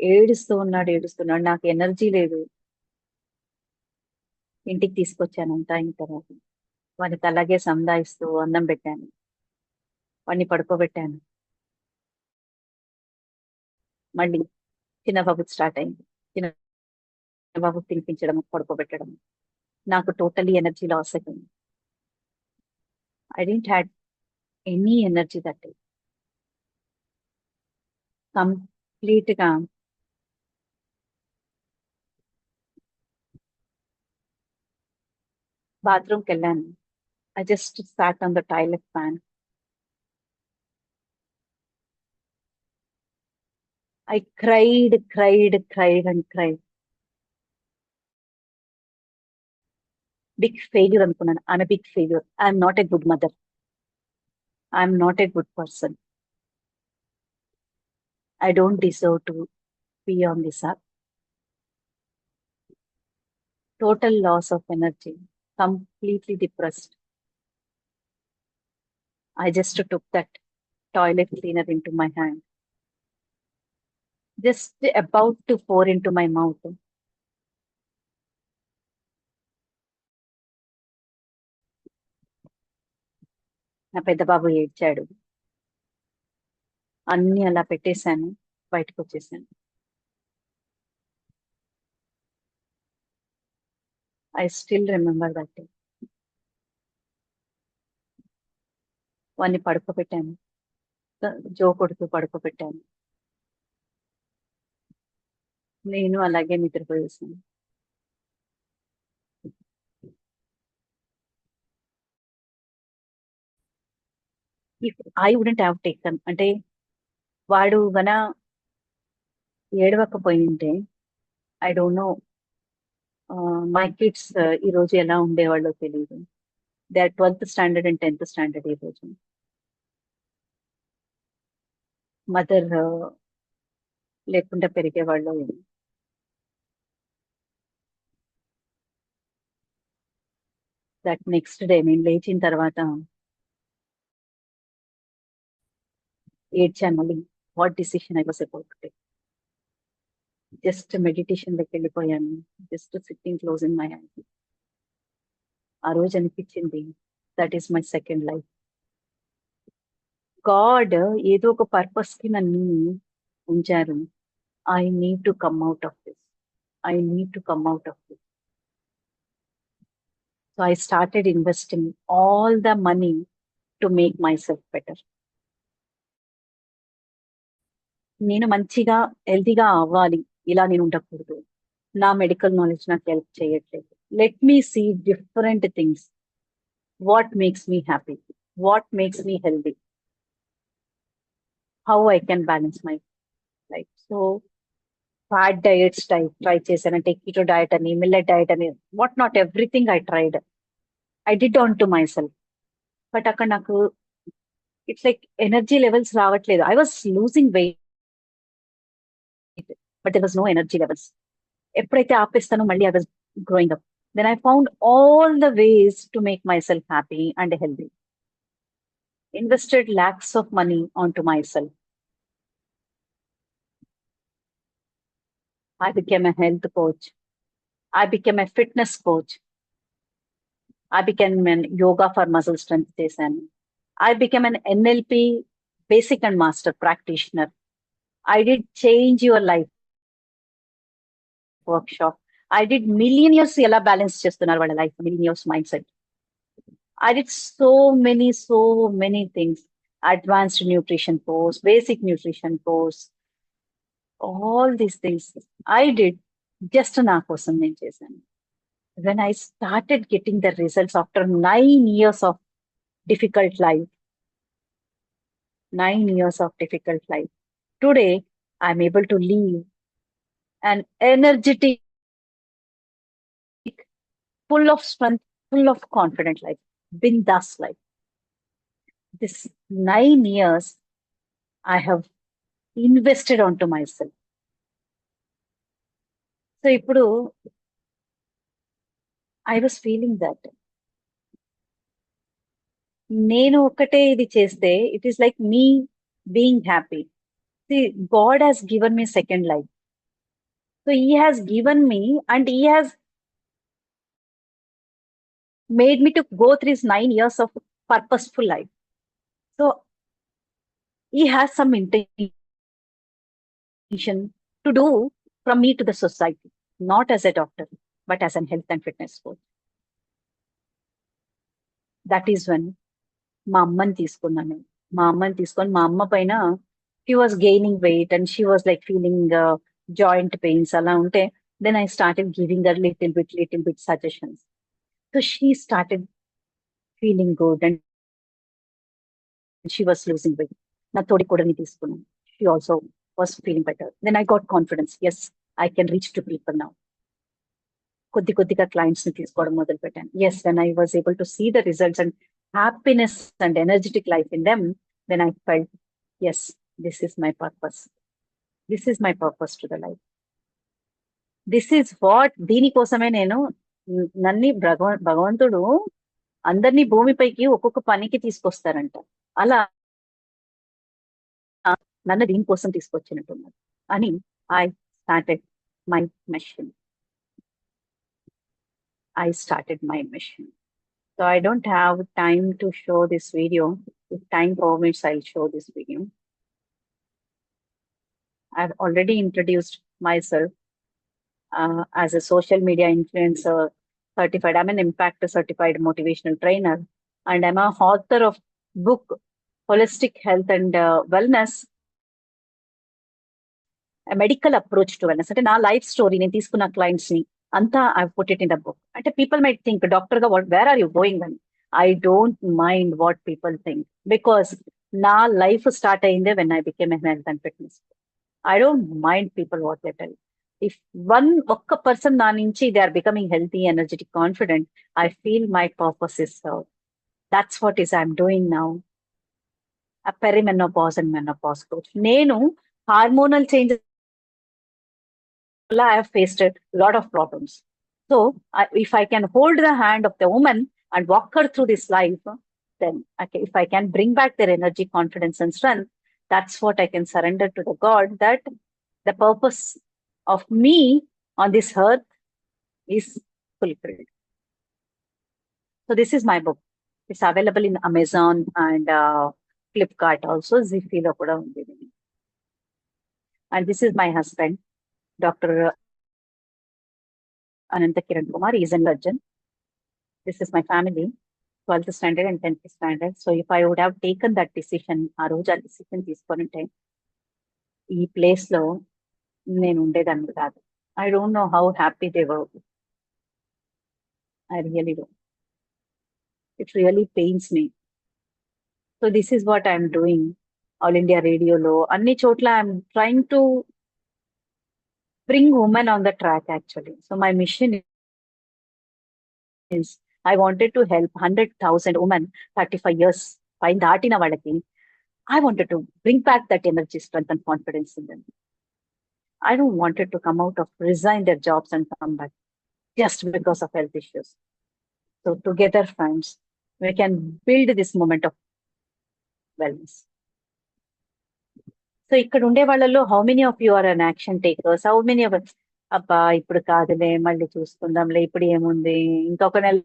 ఏడుస్తున్నాడు. నాకు ఎనర్జీ లేదు. ఇంటికి తీసుకొచ్చాను అంతా అయిన తర్వాత వాడికి అలాగే సందాయిస్తూ అన్నం పెట్టాను, వాడిని పడుకోబెట్టాను. మళ్ళీ చిన్నబాబుకి స్టార్ట్ అయింది. చిన్నబాబు తినిపించడం, పడుకోబెట్టడం. నాకు టోటలీ ఎనర్జీ లాస్ అయిపోయింది. I didn't had any energy that day. Complete గా బాత్రూమ్కి వెళ్ళాను. I just sat on the toilet fan. I cried and cried. Big failure అనుకున్నాను. I'm a big failure. I'm not a good mother. I'm not a good person. I don't deserve to be on this earth. Total loss of energy. Completely depressed. I just took that toilet cleaner into my hand. Just about to pour into my mouth. నా పెద్ద బాబు ఏడ్చాడు. అన్ని అలా పెట్టేశాను, బయటకు వచ్చేసాను. I still remember that day. వాడిని పడుకోబెట్టాను, జో కొడుతూ పడుకోబెట్టాను. నేను అలాగే నిద్రపోయేసాను. If I wouldn't have taken, అంటే వాడు గన ఏడవకపోయింటే I don't know my kids ఈ రోజు ఎలా ఉండేవాళ్ళో తెలియదు. They are 12th standard and 10th standard ఈ రోజు. మదర్ లేకుండా పెరిగేవాళ్ళు. దట్ నెక్స్ట్ డే నేను లేచిన తర్వాత ఏడ్చాను మళ్ళీ. What decision I was about to take. Just meditation లోకి వెళ్ళిపోయాను. Just sitting closing my eyes. ఆ రోజు అనిపించింది, that is my second life. God ఏదో ఒక పర్పస్ కి నన్ను ఉంచారు. I need to come out of this. I need to come out of this. So I started investing all the money to make my self better. నేను మంచిగా హెల్తీగా అవ్వాలి, ఇలా నేను ఉండకూడదు. నా మెడికల్ నాలెడ్జ్ నాకు హెల్ప్ చేయట్లేదు. Let me see different things. What makes me happy, what makes me healthy, how I can balance my life. So fat diets try చేశాను, అంటే కీటో డయట్ అని, మిల్లెట్ డయట్ అని, what not everything I tried. I did on to myself. But అక్కడ నాకు it's like energy levels రావట్లేదు. I was losing weight, but there was no energy levels. ఎప్పుడైతే ఆపేస్తానో మళ్ళీ I was growing up. Then I found all the ways to make myself happy and healthy. Invested lakhs of money onto myself. I became a health coach. I became a fitness coach. I became an yoga for muscle strength session. I became an NLP basic and master practitioner. I did change your life workshop. I did millionaires ఎలా balance చేస్తున్నారు వాళ్ళ life, millionaires mindset. I did so many things. Advanced nutrition course, basic nutrition course, all these things I did just నా కోసం నేను చేశాను. When I started getting the results after 9 years of difficult life, 9 years of difficult life, today I'm able to live an energetic, full of strength, full of confident life, bindas life. This 9 years I have invested onto myself. So ఇప్పుడు I was feeling that నేను ఒక్కటే ఇది చేస్తే it is like me being happy. See, God has given me second life. So he has given me and he has made me to go through these 9 years of purposeful life. So he has some intention to do from me to the society, not as a doctor, but as an health and fitness coach. That is when మా అమ్మని తీసుకున్నాను. మా అమ్మని తీసుకొని మా అమ్మ పైన she was gaining weight and she was like feeling joint pains అలా ఉంటే then I started giving a little bit suggestions. So she started feeling good and she was losing weight. నా తోడి కూడాని తీసుకున్నాను. She also was feeling better. Then I got confidence, yes I can reach to people now. కొద్దిగా clients ని తీసుకోవడం మొదలు పెట్టాను. Yes, when I was able to see the results and happiness and energetic life in them, then I felt, yes, this is my purpose. This is my purpose to the life. This is what, దీనికోసమే నేను నన్ను భగవంతుడు అందరినీ భూమిపైకి ఒక్కొక్క పనికి తీసుకొస్తారంట. అలా నన్ను దీనికోసం తీసుకొచ్చినట్టున్నారు అని I started my mission. So I don't have time to show this video. If time permits, I'll show this video. I've already introduced myself as a social media influencer certified. I'm an impact certified motivational trainer, and I'm a author of book Holistic Health and Wellness, a medical approach to wellness. అంటే నా life story నేను తీసుకున్న clients ని అంతా I put it in the book. అంటే people might think doctor గా where are you going అని. I don't mind what people think, because నా లైఫ్ స్టార్ట్ అయిందే when I became a health and fitness. I don't mind people what they tell. If ఒక్క person నా నుంచి they are becoming healthy, energetic, confident, I feel my purpose is served. That's what is I'm doing now. a perimenopause and menopause coach. నేను hormonal changes I have faced a lot of problems. So if I can hold the hand of the woman and walk her through this life, then if I can bring back their energy, confidence and strength, that's what I can surrender to the God, that the purpose of me on this earth is fulfilled. So this is my book. It's available in Amazon and Flipkart also. Zifilo kuda undi. And this is my husband, Dr. Ananta Kiran Kumar. He is a surgeon. This is my family, 12th standard and 10th standard. So if I would have taken that decision, ఆ రోజు ఆ decision తీసుకుంటే ఈ place లో నేను ఉండేదాన్ని కాదు. I don't know how happy they were. I really don't. It really pains me. So this is what I'm doing. All India Radio లో అన్ని చోట్ల I'm trying to bring women on the track actually. So my mission is I wanted to help 100,000 women 35 years పైన దాటిన వాళ్ళకి. I wanted to bring back that energy, strength and confidence in them. I don't wanted to come out of resign their jobs and come back just because of health issues. So together, friends, we can build this moment of wellness. So ఇక్కడ ఉండే వాళ్ళలో how many of you are an action takers? How many of అబ్బా ఇప్పుడు కాదులే, మళ్ళీ చూసుకుందాంలే, ఇప్పుడు ఏముంది, ఇంకొక నెల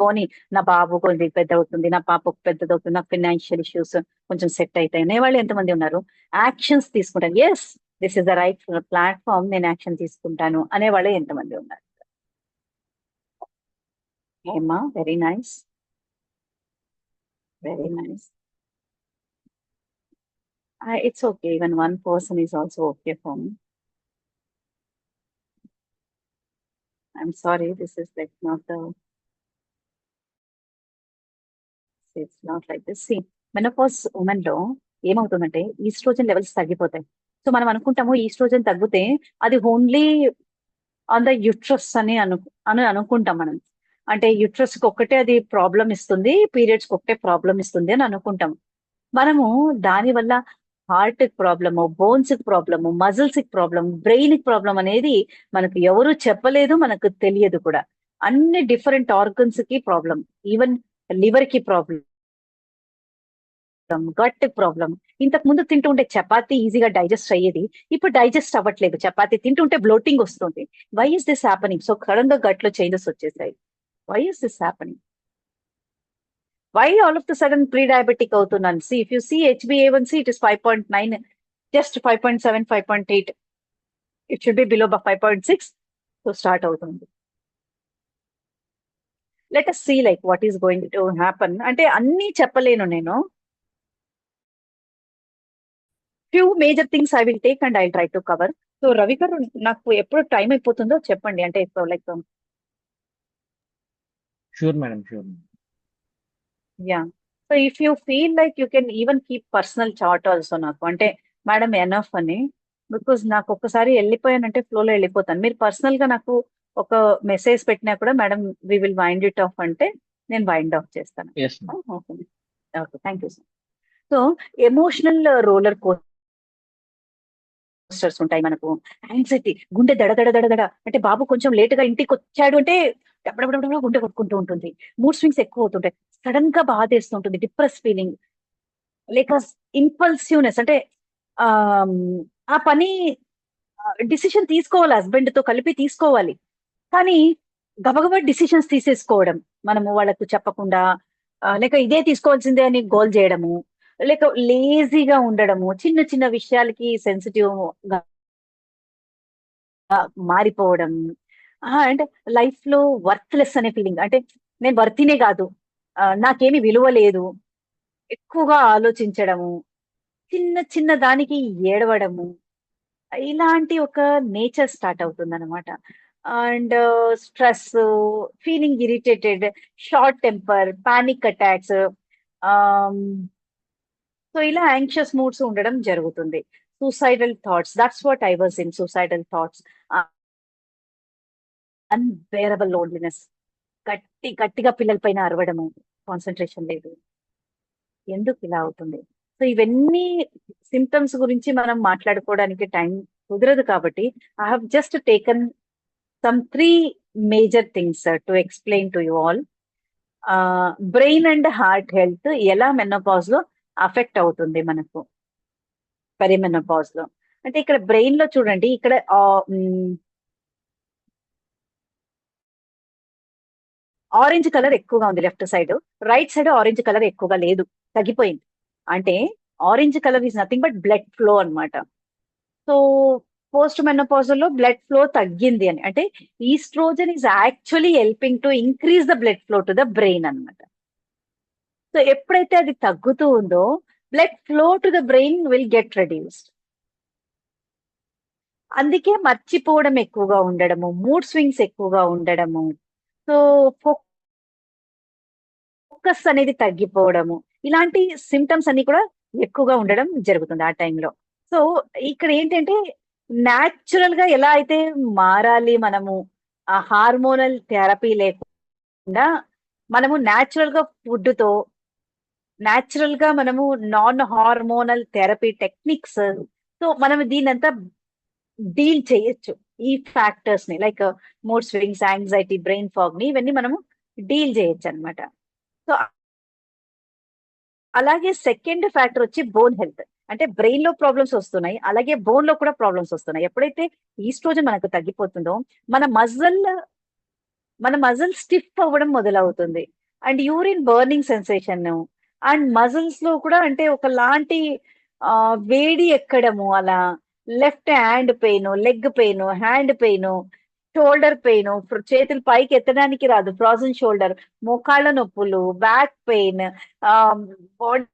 పోని, నా బాబు కొంచెం పెద్ద అవుతుంది, నా పాప పెద్దదవుతుంది, నా ఫైనాన్షియల్ ఇష్యూస్ కొంచెం సెట్ అవుతాయి అనేవాళ్ళు ఎంతమంది ఉన్నారు? యాక్షన్స్ తీసుకుంటారు. Yes, this is the right platform, నేను యాక్షన్ తీసుకుంటాను అనేవాళ్ళు ఎంతమంది ఉన్నారు? ఏమా, very nice, very nice. It's okay. Even one person is also okay for me. I'm sorry. This is like not the. It's not like this. See, menopause women లో ఏమవుతుందంటే estrogen levels తగ్గిపోతాయి. So మనం అనుకుంటాము oestrogen తగ్గితే అది only on the uterus అని అనుకుంటాం మనం. అంటే యుట్రస్ కి ఒక్కటే అది ప్రాబ్లం ఇస్తుంది, పీరియడ్స్ కి ఒక్కటే ప్రాబ్లం ఇస్తుంది అని అనుకుంటాం. మనము దాని వల్ల హార్ట్ కి ప్రాబ్లము, బోన్స్ కి ప్రాబ్లము, మజిల్స్ కి ప్రాబ్లమ్, బ్రెయిన్ కి ప్రాబ్లం అనేది మనకు ఎవరు చెప్పలేదు, మనకు తెలియదు కూడా. అన్ని డిఫరెంట్ ఆర్గన్స్ కి ప్రాబ్లం, ఈవెన్ లివర్ కి ప్రాబ్లం, గట్ కి ప్రాబ్లం. ఇంతకు ముందు తింటుంటే చపాతీ ఈజీగా డైజెస్ట్ అయ్యేది, ఇప్పుడు డైజెస్ట్ అవ్వట్లేదు. చపాతీ తింటుంటే బ్లోటింగ్ వస్తుంది. Why is this happening? So sudden గా గట్ లో చేంజెస్ వచ్చేసాయి. Why is this happening? Why all of a sudden pre-diabetic అవుతున్నాను? See, if you see HbA1c, it is 5.9. Just 5.7, 5.8, it should be below 5.6. So start అవుతుంది. Let us see like what is going to happen. అంటే అన్ని చెప్పలేను నేను. Few major things I will take and I try to cover. So Ravi గారు, నాకు ఎప్పుడు time అయిపోతుందో చెప్పండి. అంటే like sure madam, sure. Yeah. So if you feel like you can even keep personal chart also నాకు, అంటే మేడం ఎనఫ్ అని, because నాకు ఒక్కసారి వెళ్ళిపోయానంటే ఫ్లోలో వెళ్ళిపోతాను. మీరు పర్సనల్ గా నాకు ఒక మెసేజ్ పెట్టినా కూడా madam we will wind it off అంటే నేను వైండ్ ఆఫ్ చేస్తాను. Yes madam. Okay, thank you sir. So emotional roller coasters ఉంటాయి మనకు. యాంగ్జైటీ, గుండె దడ దడ దడ దడ, అంటే బాబు కొంచెం లేట్ గా ఇంటికి వచ్చాడు అంటే డబ్బడబడబడ గుండె కొట్టుకుంటూ ఉంటుంది. మూడ్ స్వింగ్స్ ఎక్కువ అవుతుంటాయి. సడన్ గా బాధేస్తుంటుంది, డిప్రెస్ ఫీలింగ్, లేక ఇంపల్సివ్నెస్, అంటే ఆ పని డిసిషన్ తీసుకోవాలి, హస్బెండ్ తో కలిపి తీసుకోవాలి, కానీ గబగబా డిసిషన్స్ తీసేసుకోవడం, మనము వాళ్ళకు చెప్పకుండా, లేక ఇదే తీసుకోవాల్సిందే అని గోల్ చేయడము, లేక లేజీగా ఉండడము, చిన్న చిన్న విషయాలకి సెన్సిటివ్ గా మారిపోవడం, అంటే లైఫ్ లో వర్త్లెస్ అనే ఫీలింగ్, అంటే నేను వర్తినే కాదు, నాకేమి విలువ లేదు, ఎక్కువగా ఆలోచించడము, చిన్న చిన్న దానికి ఏడవడము, ఇలాంటి ఒక నేచర్ స్టార్ట్ అవుతుంది అనమాట. And stress, feeling irritated, short temper, panic attacks, so ఇలా యాంగ్షియస్ మూడ్స్ ఉండడం జరుగుతుంది. Suicidal thoughts, that's what I was in, suicidal thoughts, unbearable loneliness, గట్టిగా పిల్లల పైన అరవడము, కాన్సన్ట్రేషన్ లేదు. ఎందుకు ఇలా అవుతుంది? సో ఇవన్నీ సిమ్టమ్స్ గురించి మనం మాట్లాడుకోవడానికి టైం కుదరదు కాబట్టి I have just taken some 3 major things to explain to you all. Brain and heart health ఎలా మెనోపాజ్ లో అఫెక్ట్ అవుతుంది మనకు, పెరిమెనోపాజ్ లో. అంటే ఇక్కడ బ్రెయిన్ లో చూడండి, ఇక్కడ ఆరెంజ్ కలర్ ఎక్కువగా ఉంది left side, right side orange colour ఎక్కువగా లేదు, తగ్గిపోయింది. అంటే orange colour is nothing but blood flow అన్నమాట. సో పోస్ట్ మెనోపాజల్ లో బ్లడ్ ఫ్లో తగ్గింది అని అంటే oestrogen is actually helping to increase the blood flow to the brain అన్నమాట. సో ఎప్పుడైతే అది తగ్గుతూ ఉందో blood flow to the brain will get reduced. అందుకే మర్చిపోవడం ఎక్కువగా ఉండడము, మూడ్ స్వింగ్స్ ఎక్కువగా ఉండడము, సో ఫోకస్ అనేది తగ్గిపోవడము, ఇలాంటి సిమ్టమ్స్ అన్ని కూడా ఎక్కువగా ఉండడం జరుగుతుంది ఆ టైంలో. సో ఇక్కడ ఏంటంటే న్యాచురల్ గా ఎలా అయితే మారాలి మనము, ఆ హార్మోనల్ థెరపీ లేకుండా మనము న్యాచురల్ గా ఫుడ్ తో, న్యాచురల్ గా మనము నాన్ హార్మోనల్ థెరపీ టెక్నిక్స్ తో మనం దీనంతా డీల్ చేయొచ్చు. ఈ ఫ్యాక్టర్స్ ని like mood swings, anxiety, brain fog ని ఇవన్నీ మనము డీల్ చేయొచ్చు అనమాట. సో అలాగే సెకండ్ ఫ్యాక్టర్ వచ్చి బోన్ హెల్త్. అంటే బ్రెయిన్ లో ప్రాబ్లమ్స్ వస్తున్నాయి, అలాగే బోన్ లో కూడా ప్రాబ్లమ్స్ వస్తున్నాయి. ఎప్పుడైతే ఈస్ట్రోజన్ మనకు తగ్గిపోతుందో మన మజిల్ స్టిఫ్ అవ్వడం మొదలవుతుంది, and urine burning sensation, and muscles లో కూడా అంటే ఒకలాంటి వేడి ఎక్కడము, అలా left hand pain, leg pain, hand pain, shoulder pain, చేతులు పైకి ఎత్తడానికి రాదు, ఫ్రాజన్ షోల్డర్, మోకాళ్ళ నొప్పులు, బ్యాక్ పెయిన్, బాడీ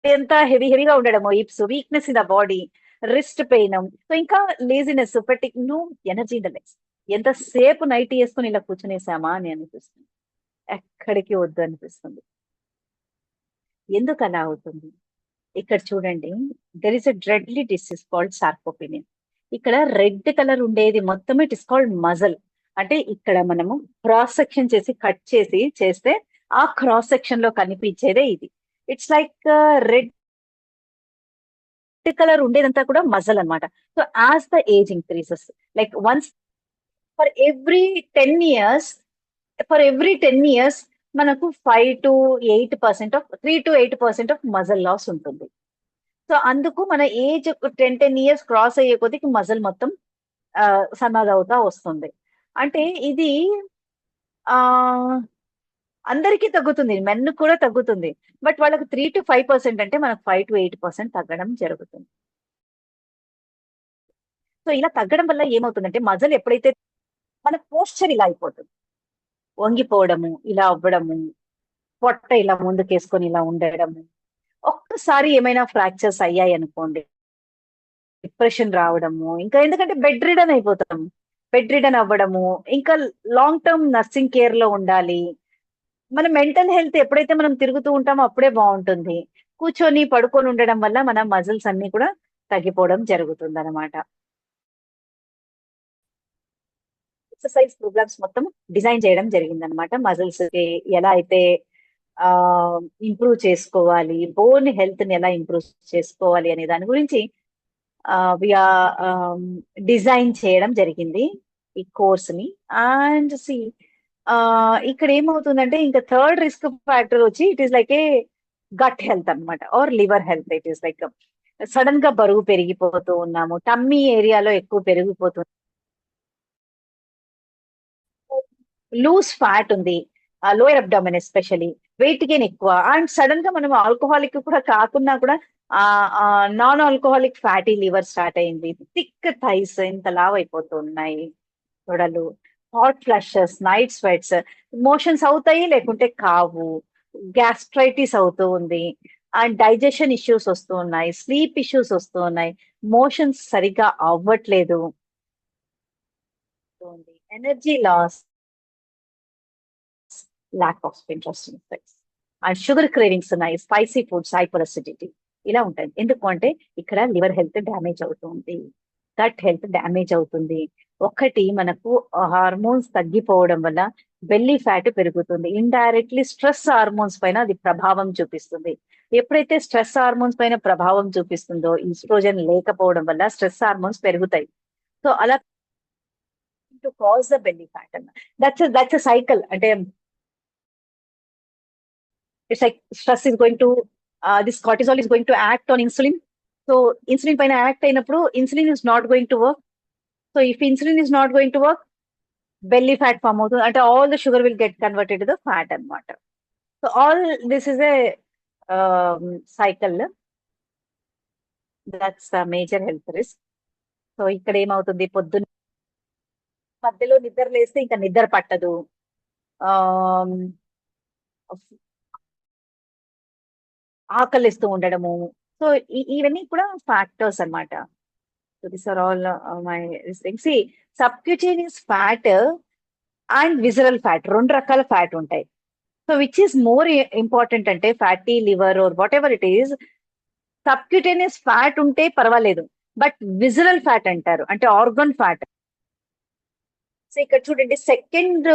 ఎంత హెవీగా ఉండడము, hips weakness in the body, wrist pain, so ఇంకా laziness, fatigue, no energy in the legs. ఎంతసేపు నైట్ వేసుకుని ఇలా కూర్చునేసామా అని అనిపిస్తుంది, ఎక్కడికి వద్దు అనిపిస్తుంది. ఎందుకు అలా అవుతుంది? ఇక్కడ చూడండి, there is a deadly disease called sarcopenia. ఇక్కడ రెడ్ కలర్ ఉండేది మొత్తం ఇట్ ఇస్ కాల్డ్ మజల్. అంటే ఇక్కడ మనము క్రాస్ సెక్షన్ చేసి కట్ చేసి చేస్తే ఆ క్రాస్ సెక్షన్ లో కనిపించేదే ఇది. ఇట్స్ లైక్ రెడ్ కలర్ ఉండేదంతా కూడా మజల్ అన్నమాట. So as the age increases, like once for every 10 years, మనకు 3 to 8% ఆఫ్ మజల్ లాస్ ఉంటుంది. సో అందుకు మన ఏజ్ 10 years క్రాస్ అయ్యే కొద్దికి మజల్ మొత్తం సన్నదవుతా వస్తుంది. అంటే ఇది అందరికీ తగ్గుతుంది, మెన్ కూడా తగ్గుతుంది. బట్ వాళ్ళకి 3-5% అంటే మనకు 5-8% తగ్గడం జరుగుతుంది. సో ఇలా తగ్గడం వల్ల ఏమవుతుందంటే మజిల్ ఎప్పుడైతే మన పోస్చర్ ఇలా అయిపోతుంది, వంగిపోవడము, ఇలా అవ్వడము, పొట్ట ఇలా ముందుకేసుకొని ఇలా ఉండడము. ఒక్కసారి ఏమైనా ఫ్రాక్చర్స్ అయ్యాయి అనుకోండి, డిప్రెషన్ రావడము, ఇంకా ఎందుకంటే బెడ్ రిడన్ అయిపోతాం, బెడ్ రిడన్ అవ్వడము, ఇంకా లాంగ్ టర్మ్ నర్సింగ్ కేర్ లో ఉండాలి. మన మెంటల్ హెల్త్ ఎప్పుడైతే మనం తిరుగుతూ ఉంటామో అప్పుడే బాగుంటుంది. కూర్చొని పడుకొని ఉండడం వల్ల మన మజిల్స్ అన్ని కూడా తగ్గిపోవడం జరుగుతుంది అనమాట. ఎక్సర్సైజ్ ప్రోగ్రామ్స్ మొత్తం డిజైన్ చేయడం జరిగింది అనమాట. మజిల్స్ కి ఎలా అయితే ఇంప్రూవ్ చేసుకోవాలి, బోన్ హెల్త్ ని ఎలా ఇంప్రూవ్ చేసుకోవాలి అనే దాని గురించి డిజైన్ చేయడం జరిగింది ఈ కోర్స్ ని. అండ్ సి ఇక్కడ ఏమవుతుందంటే ఇంకా థర్డ్ రిస్క్ ఫ్యాక్టర్ వచ్చి it is like a gut health అనమాట, or liver health. It is like sudden గా బరువు పెరిగిపోతూ ఉన్నాము, టమ్మీ ఏరియాలో ఎక్కువ పెరిగిపోతుంది, లూజ్ ఫ్యాట్ ఉంది, lower abdomen especially, weight gain ఎక్కువ, అండ్ సడన్ గా మనం ఆల్కహాలిక్ కూడా కాకుండా కూడా non alcoholic fatty liver start అయింది, థిక్ థైస్ ఇంత లావ్ అయిపోతున్నాయి, తొడలు, hot flushes, night sweats, motions అవుతాయి లేకుంటే కావు, గ్యాస్ట్రైటిస్ అవుతూ ఉంది, అండ్ డైజెషన్ ఇష్యూస్ వస్తూ ఉన్నాయి, స్లీప్ ఇష్యూస్ వస్తూ ఉన్నాయి, మోషన్స్ సరిగా అవ్వట్లేదు, energy loss, lack of interest in sex, and sugar cravings ఉన్నాయి, స్పైసీ ఫుడ్స్, హైపర్ అసిడిటీ ఇలా ఉంటాయి. ఎందుకు అంటే ఇక్కడ లివర్ హెల్త్ డ్యామేజ్ అవుతుంది, గట్ హెల్త్ డ్యామేజ్ అవుతుంది. ఒకటి మనకు హార్మోన్స్ తగ్గిపోవడం వల్ల బెల్లీ ఫ్యాట్ పెరుగుతుంది, ఇండైరెక్ట్లీ స్ట్రెస్ హార్మోన్స్ పైన అది ప్రభావం చూపిస్తుంది. ఎప్పుడైతే స్ట్రెస్ హార్మోన్స్ పైన ప్రభావం చూపిస్తుందో, ఈస్ట్రోజన్ లేకపోవడం వల్ల స్ట్రెస్ హార్మోన్స్ పెరుగుతాయి. సో అలా to cause the belly fat అన్న, దట్స్ అ సైకిల్. అంటే it's like stress is going to this cortisol is going to act on insulin. So insulin paina act అయినప్పుడు insulin is not going to work. So if insulin is not going to work, belly fat form అవుతుంది, అంటే all the sugar will get converted to the fat అన్నమాట. So all this is a cycle. That's the major health risk. So ఇక్కడ ఏమవుతుంది, పొద్దున్న మధ్యలో నిద్ర లేస్తే ఇంకా నిద్ర పట్టదు, ఆకలిస్తూ ఉండడము. సో ఇవన్నీ కూడా ఫ్యాక్టర్స్ అన్నమాట. So this are all my things. Subcutaneous fat and visceral fat, రెండు రకాల ఫ్యాట్ ఉంటాయి. So which is more important అంటే fatty liver or whatever it is, subcutaneous fat ఉంటే పర్వాలేదు, బట్ విజరల్ ఫ్యాట్ అంటారు, అంటే ఆర్గన్ ఫ్యాట్. సో ఇక్కడ చూడండి, సెకండ్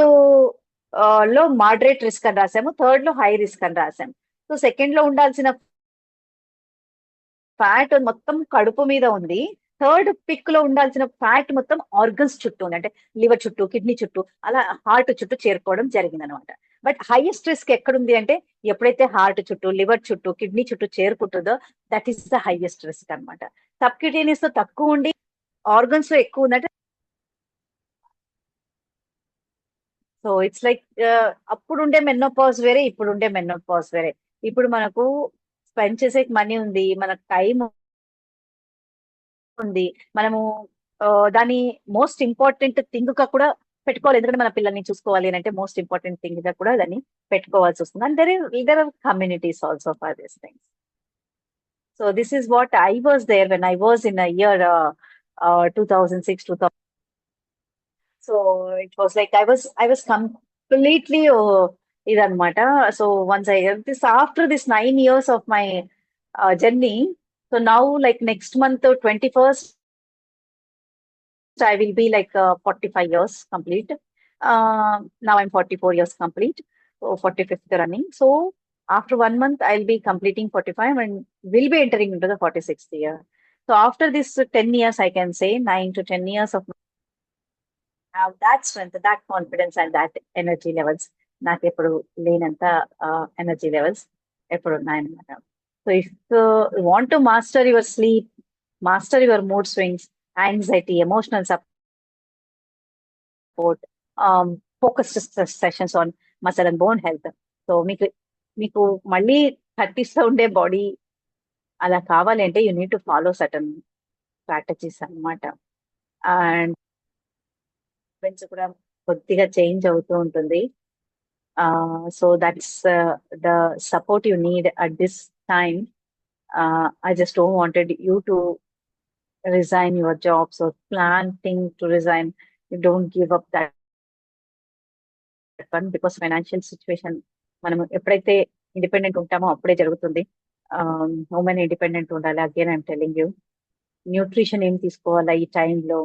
లో మోడరేట్ రిస్క్ అని రాసాము, థర్డ్ లో హై రిస్క్ అని రాసాము. సో సెకండ్ లో ఉండాల్సిన ఫ్యాట్ మొత్తం కడుపు మీద ఉంది, థర్డ్ పిక్ లో ఉండాల్సిన ఫ్యాట్ మొత్తం ఆర్గన్స్ చుట్టూ ఉంది, అంటే లివర్ చుట్టూ, కిడ్నీ చుట్టూ, అలా హార్ట్ చుట్టూ చేరుకోవడం జరిగింది అనమాట. బట్ హైయెస్ట్ రిస్క్ ఎక్కడుంది అంటే ఎప్పుడైతే హార్ట్ చుట్టూ, లివర్ చుట్టూ, కిడ్నీ చుట్టూ చేరుకుంటుందో that is the highest risk అనమాట. సబ్క్యూటేనియస్ లో తక్కువ ఉండి ఆర్గన్స్ లో ఎక్కువ ఉందంటే, సో ఇట్స్ లైక్ అప్పుడు ఉండే మెనోపాజ్ వేరే, ఇప్పుడు ఉండే మెనోపాజ్ వేరే. ఇప్పుడు మనకు స్పెండ్ చేసే మనీ ఉంది, మనకు టైం ఉంది, మనము దాన్ని మోస్ట్ ఇంపార్టెంట్ థింగ్ గా కూడా పెట్టుకోవాలి, ఎందుకంటే మన పిల్లల్ని చూసుకోవాలి అని అంటే మోస్ట్ ఇంపార్టెంట్ థింగ్ గా కూడా దాన్ని పెట్టుకోవాల్సి వస్తుంది. And there are communities also for this things. So this is what I was there when I was in year 2006-2000. So it was like I was completely ఇదన్నమాట. So once I this after this 9 years of my journey, so now like next month 21st I will be like 45 years complete. Now I'm 44 years complete, so 45th running. So after 1 month I'll be completing 45 and will be entering into the 46th year. So after this 10 years, I can say 9 to 10 years of have that strength, that confidence and that energy levels. నాకు ఎప్పుడు లేనంత energy levels ఎప్పుడు ఉన్నాయన్నమాట. So if you want to master your sleep, master your mood swings, anxiety, emotional support, focused sessions on muscle and bone health. So మీకు మీకు మళ్ళీ 30s లో ఉండే బాడీ అలా కావాలి అంటే you need to follow certain strategies అన్నమాట. And కూడా కొద్దిగా చేంజ్ అవుతూ ఉంటుంది. So that's the support you need at this time. I just don't wanted you to resign your jobs or planning to resign. You don't give up that one because financial situation మనం ఎప్పుడైతే independent ఉంటామో అప్పుడే జరుగుతుంది. Women independent ఉండాలి. Again I'm telling you, nutrition ఏం తీసుకోవాలా ఈ టైంలో,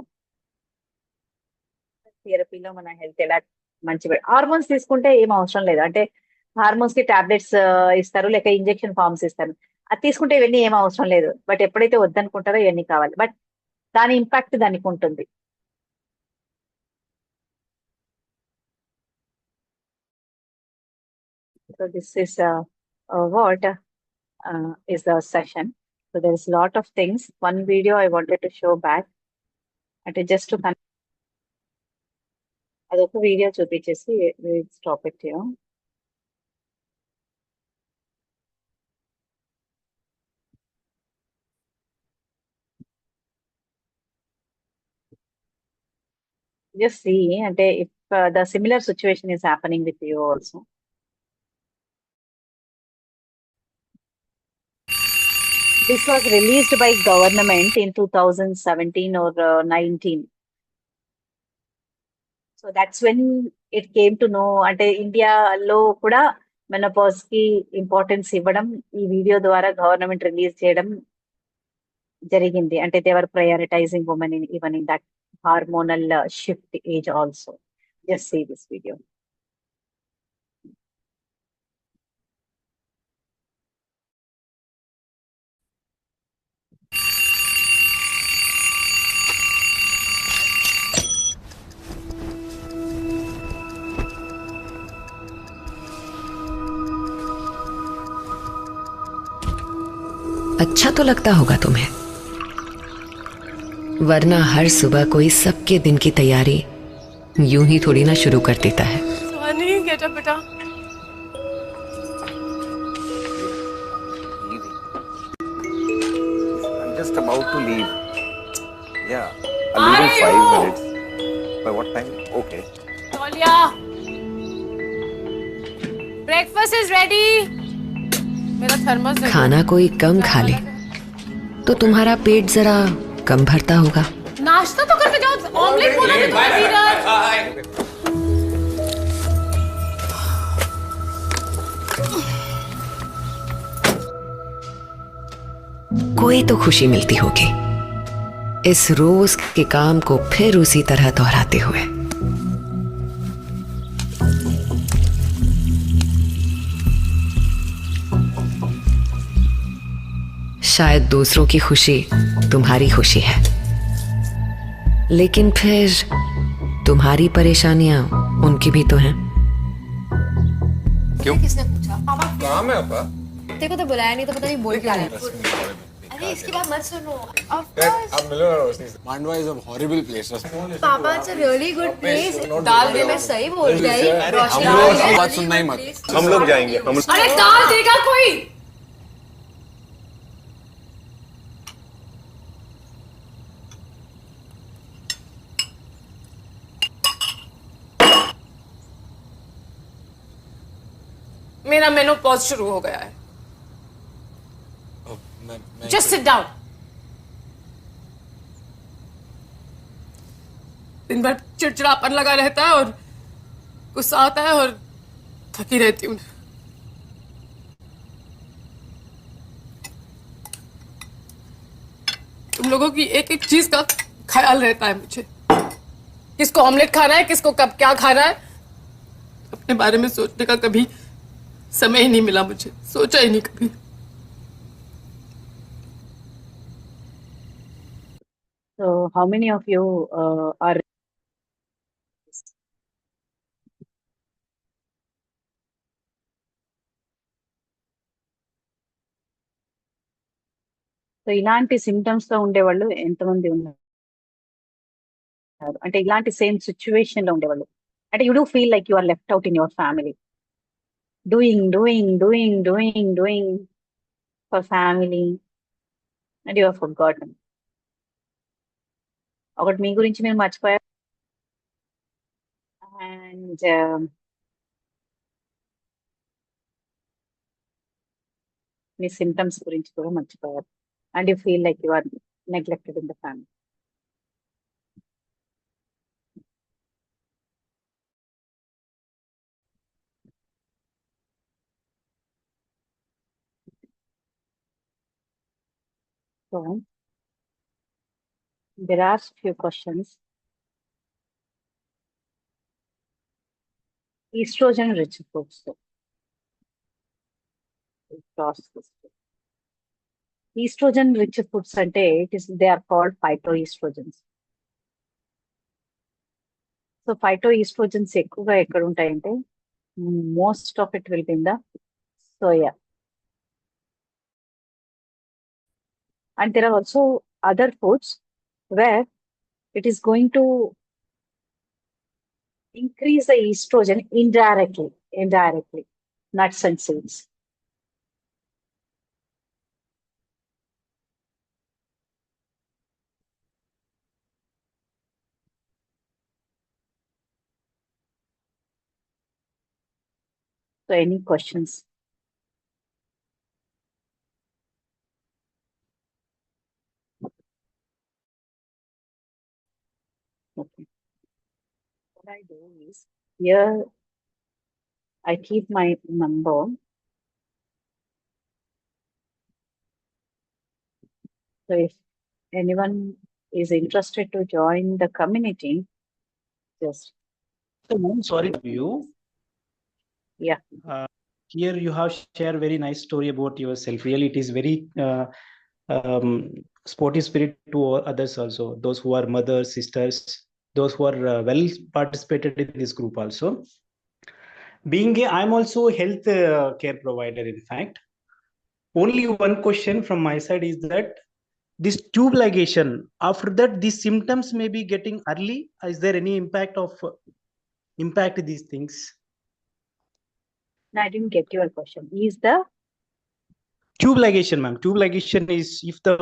థెరపీలో మన హెల్త్ ఎలా మంచి. హార్మోన్స్ తీసుకుంటే ఏం అవసరం లేదు, అంటే హార్మోన్స్ కి టాబ్లెట్స్ ఇస్తారు, లేక ఇంజెక్షన్ ఫార్మ్స్ ఇస్తారు. అది తీసుకుంటే ఇవన్నీ ఏం అవసరం లేదు. బట్ ఎప్పుడైతే వద్దనుకుంటారో ఇవన్నీ కావాలి. బట్ దాని ఇంపాక్ట్ దానికి ఉంటుంది. So this is what is the session. So there is a lot of things. One video I wanted to show back. అంటే జస్ట్ అదొక వీడియో చూపించేసి stop it here. Just see, అంటే if the similar situation is happening with you also. This was released by government in 2017 or 19. So that's when it came to know, అంటే ఇండియాలో కూడా menopause కి importance ఇవ్వడం ఈ video ద్వారా government release చేయడం జరిగింది. అంటే they are prioritising women in even in that hormonal shift age also. Just see this video. अच्छा तो लगता होगा तुम्हें, वरना हर सुबह कोई सबके दिन की तैयारी यूं ही थोड़ी ना शुरू कर देता है. Sunny, get up, beta. I'm just about to leave. Yeah, I'll leave in 5 minutes. By what time? Okay. Tolia, breakfast is ready. मेरा थर्मस दे दो. खाना कोई कम खा ले तो तुम्हारा पेट जरा कम भरता होगा. नाश्ता तो करके जाओ. ऑमलेट बोला तो तुम्हें धीरज. कोई तो खुशी मिलती होगी इस रोज के काम को फिर उसी तरह दोहराते हुए. शायद दूसरों की खुशी तुम्हारी खुशी है, लेकिन फिर तुम्हारी परेशानियां उनकी भी तो हैं. क्यों? किसने पूछा? पापा काम है आपका? तेरे को तो बुलाया नहीं तो पता नहीं बोल क्या रहा है. अरे इसकी बात मत सुनो. Of course. आप मिलो ना रोशनी से. Mandwa is a horrible place. पापा, it's a really good place. दाल दे, मैं सही बोल रही. रोशनी बात सुनना ही मत. हम लोग जाएंगे. अरे दाल देगा कोई. मेरा मेनोपॉज शुरू हो गया है. Just sit down. दिन भर चिड़चिड़ापन लगा रहता है और गुस्सा आता है और थकी रहती हूँ. तुम लोगों की एक एक चीज का ख्याल रहता है मुझे. किसको ऑमलेट खाना है, किसको कब क्या खाना है, अपने बारे में सोचने का कभी समय ही नहीं मिला मुझे. सोचा ही नहीं कभी. So how many of you are so ఇలాంటి సిమ్టమ్స్ తో ఉండేవాళ్ళు ఎంతమంది ఉన్నారు? అంటే ఇలాంటి సేమ్ సిచ్యువేషన్ లో ఉండేవాళ్ళు, అంటే you do feel like you are left out in your family. doing for family, and you have forgotten. ఒకటి మీ గురించి మీరు మర్చిపోయారు, అండ్ మీ సిమ్టమ్స్ గురించి కూడా మర్చిపోయారు, and you feel like you are neglected in the family. So there are few questions. Estrogen rich foods. Estrogen rich foods అంటే they are called phytoestrogens. So phytoestrogens ఎక్కువగా ఎక్కడ ఉంటాయంటే most of it will be in the soya. And there are also other foods where it is going to increase the estrogen indirectly, nuts and seeds. So any questions? Okay. What I do is, here I keep my number. So if anyone is interested to join the community, just So, ma'am, sorry to you. Yeah. Here you have shared very nice story about yourself. Really, it is very sporty spirit to others also. Those who are mothers, sisters, those who are well participated in this group also. I'm also a health care provider. In fact, only one question from my side is that this tube ligation, after that, these symptoms may be getting early. Is there any impact these things? No, I didn't get your question. Is the Tube ligation, ma'am. Tube ligation is if the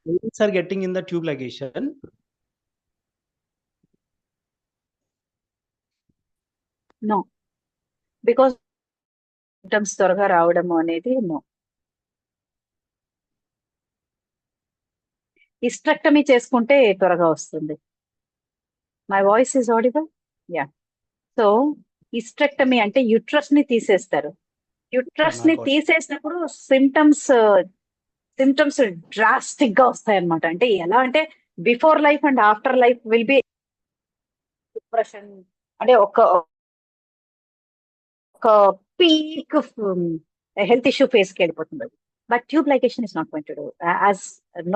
ladies are getting in the tube ligation. no, because symptoms త్వరగా రావడం అనేది no. Hysterectomy చేసుకుంటే త్వరగా వస్తుంది. My voice is audible? Yeah. So hysterectomy అంటే uterus ని తీసేస్తారు. Uterus ని తీసేసినప్పుడు సిమ్టమ్స్ డ్రాస్టిక్ గా వస్తాయి అన్నమాట. అంటే ఎలా అంటే before life and after life will be depression, అంటే ఒక పీక్ హెల్త్ ఇష్యూ ఫేస్ కి వెళ్ళిపోతుంది. But tube ligation is not going to do, as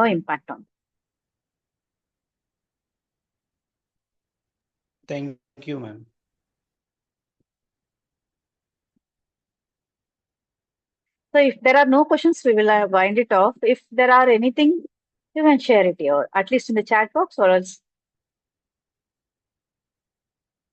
no impact on. Thank you, ma'am. So if there are no questions, we will wind it off. If there are anything, you can share it here, at least in the chat box, or else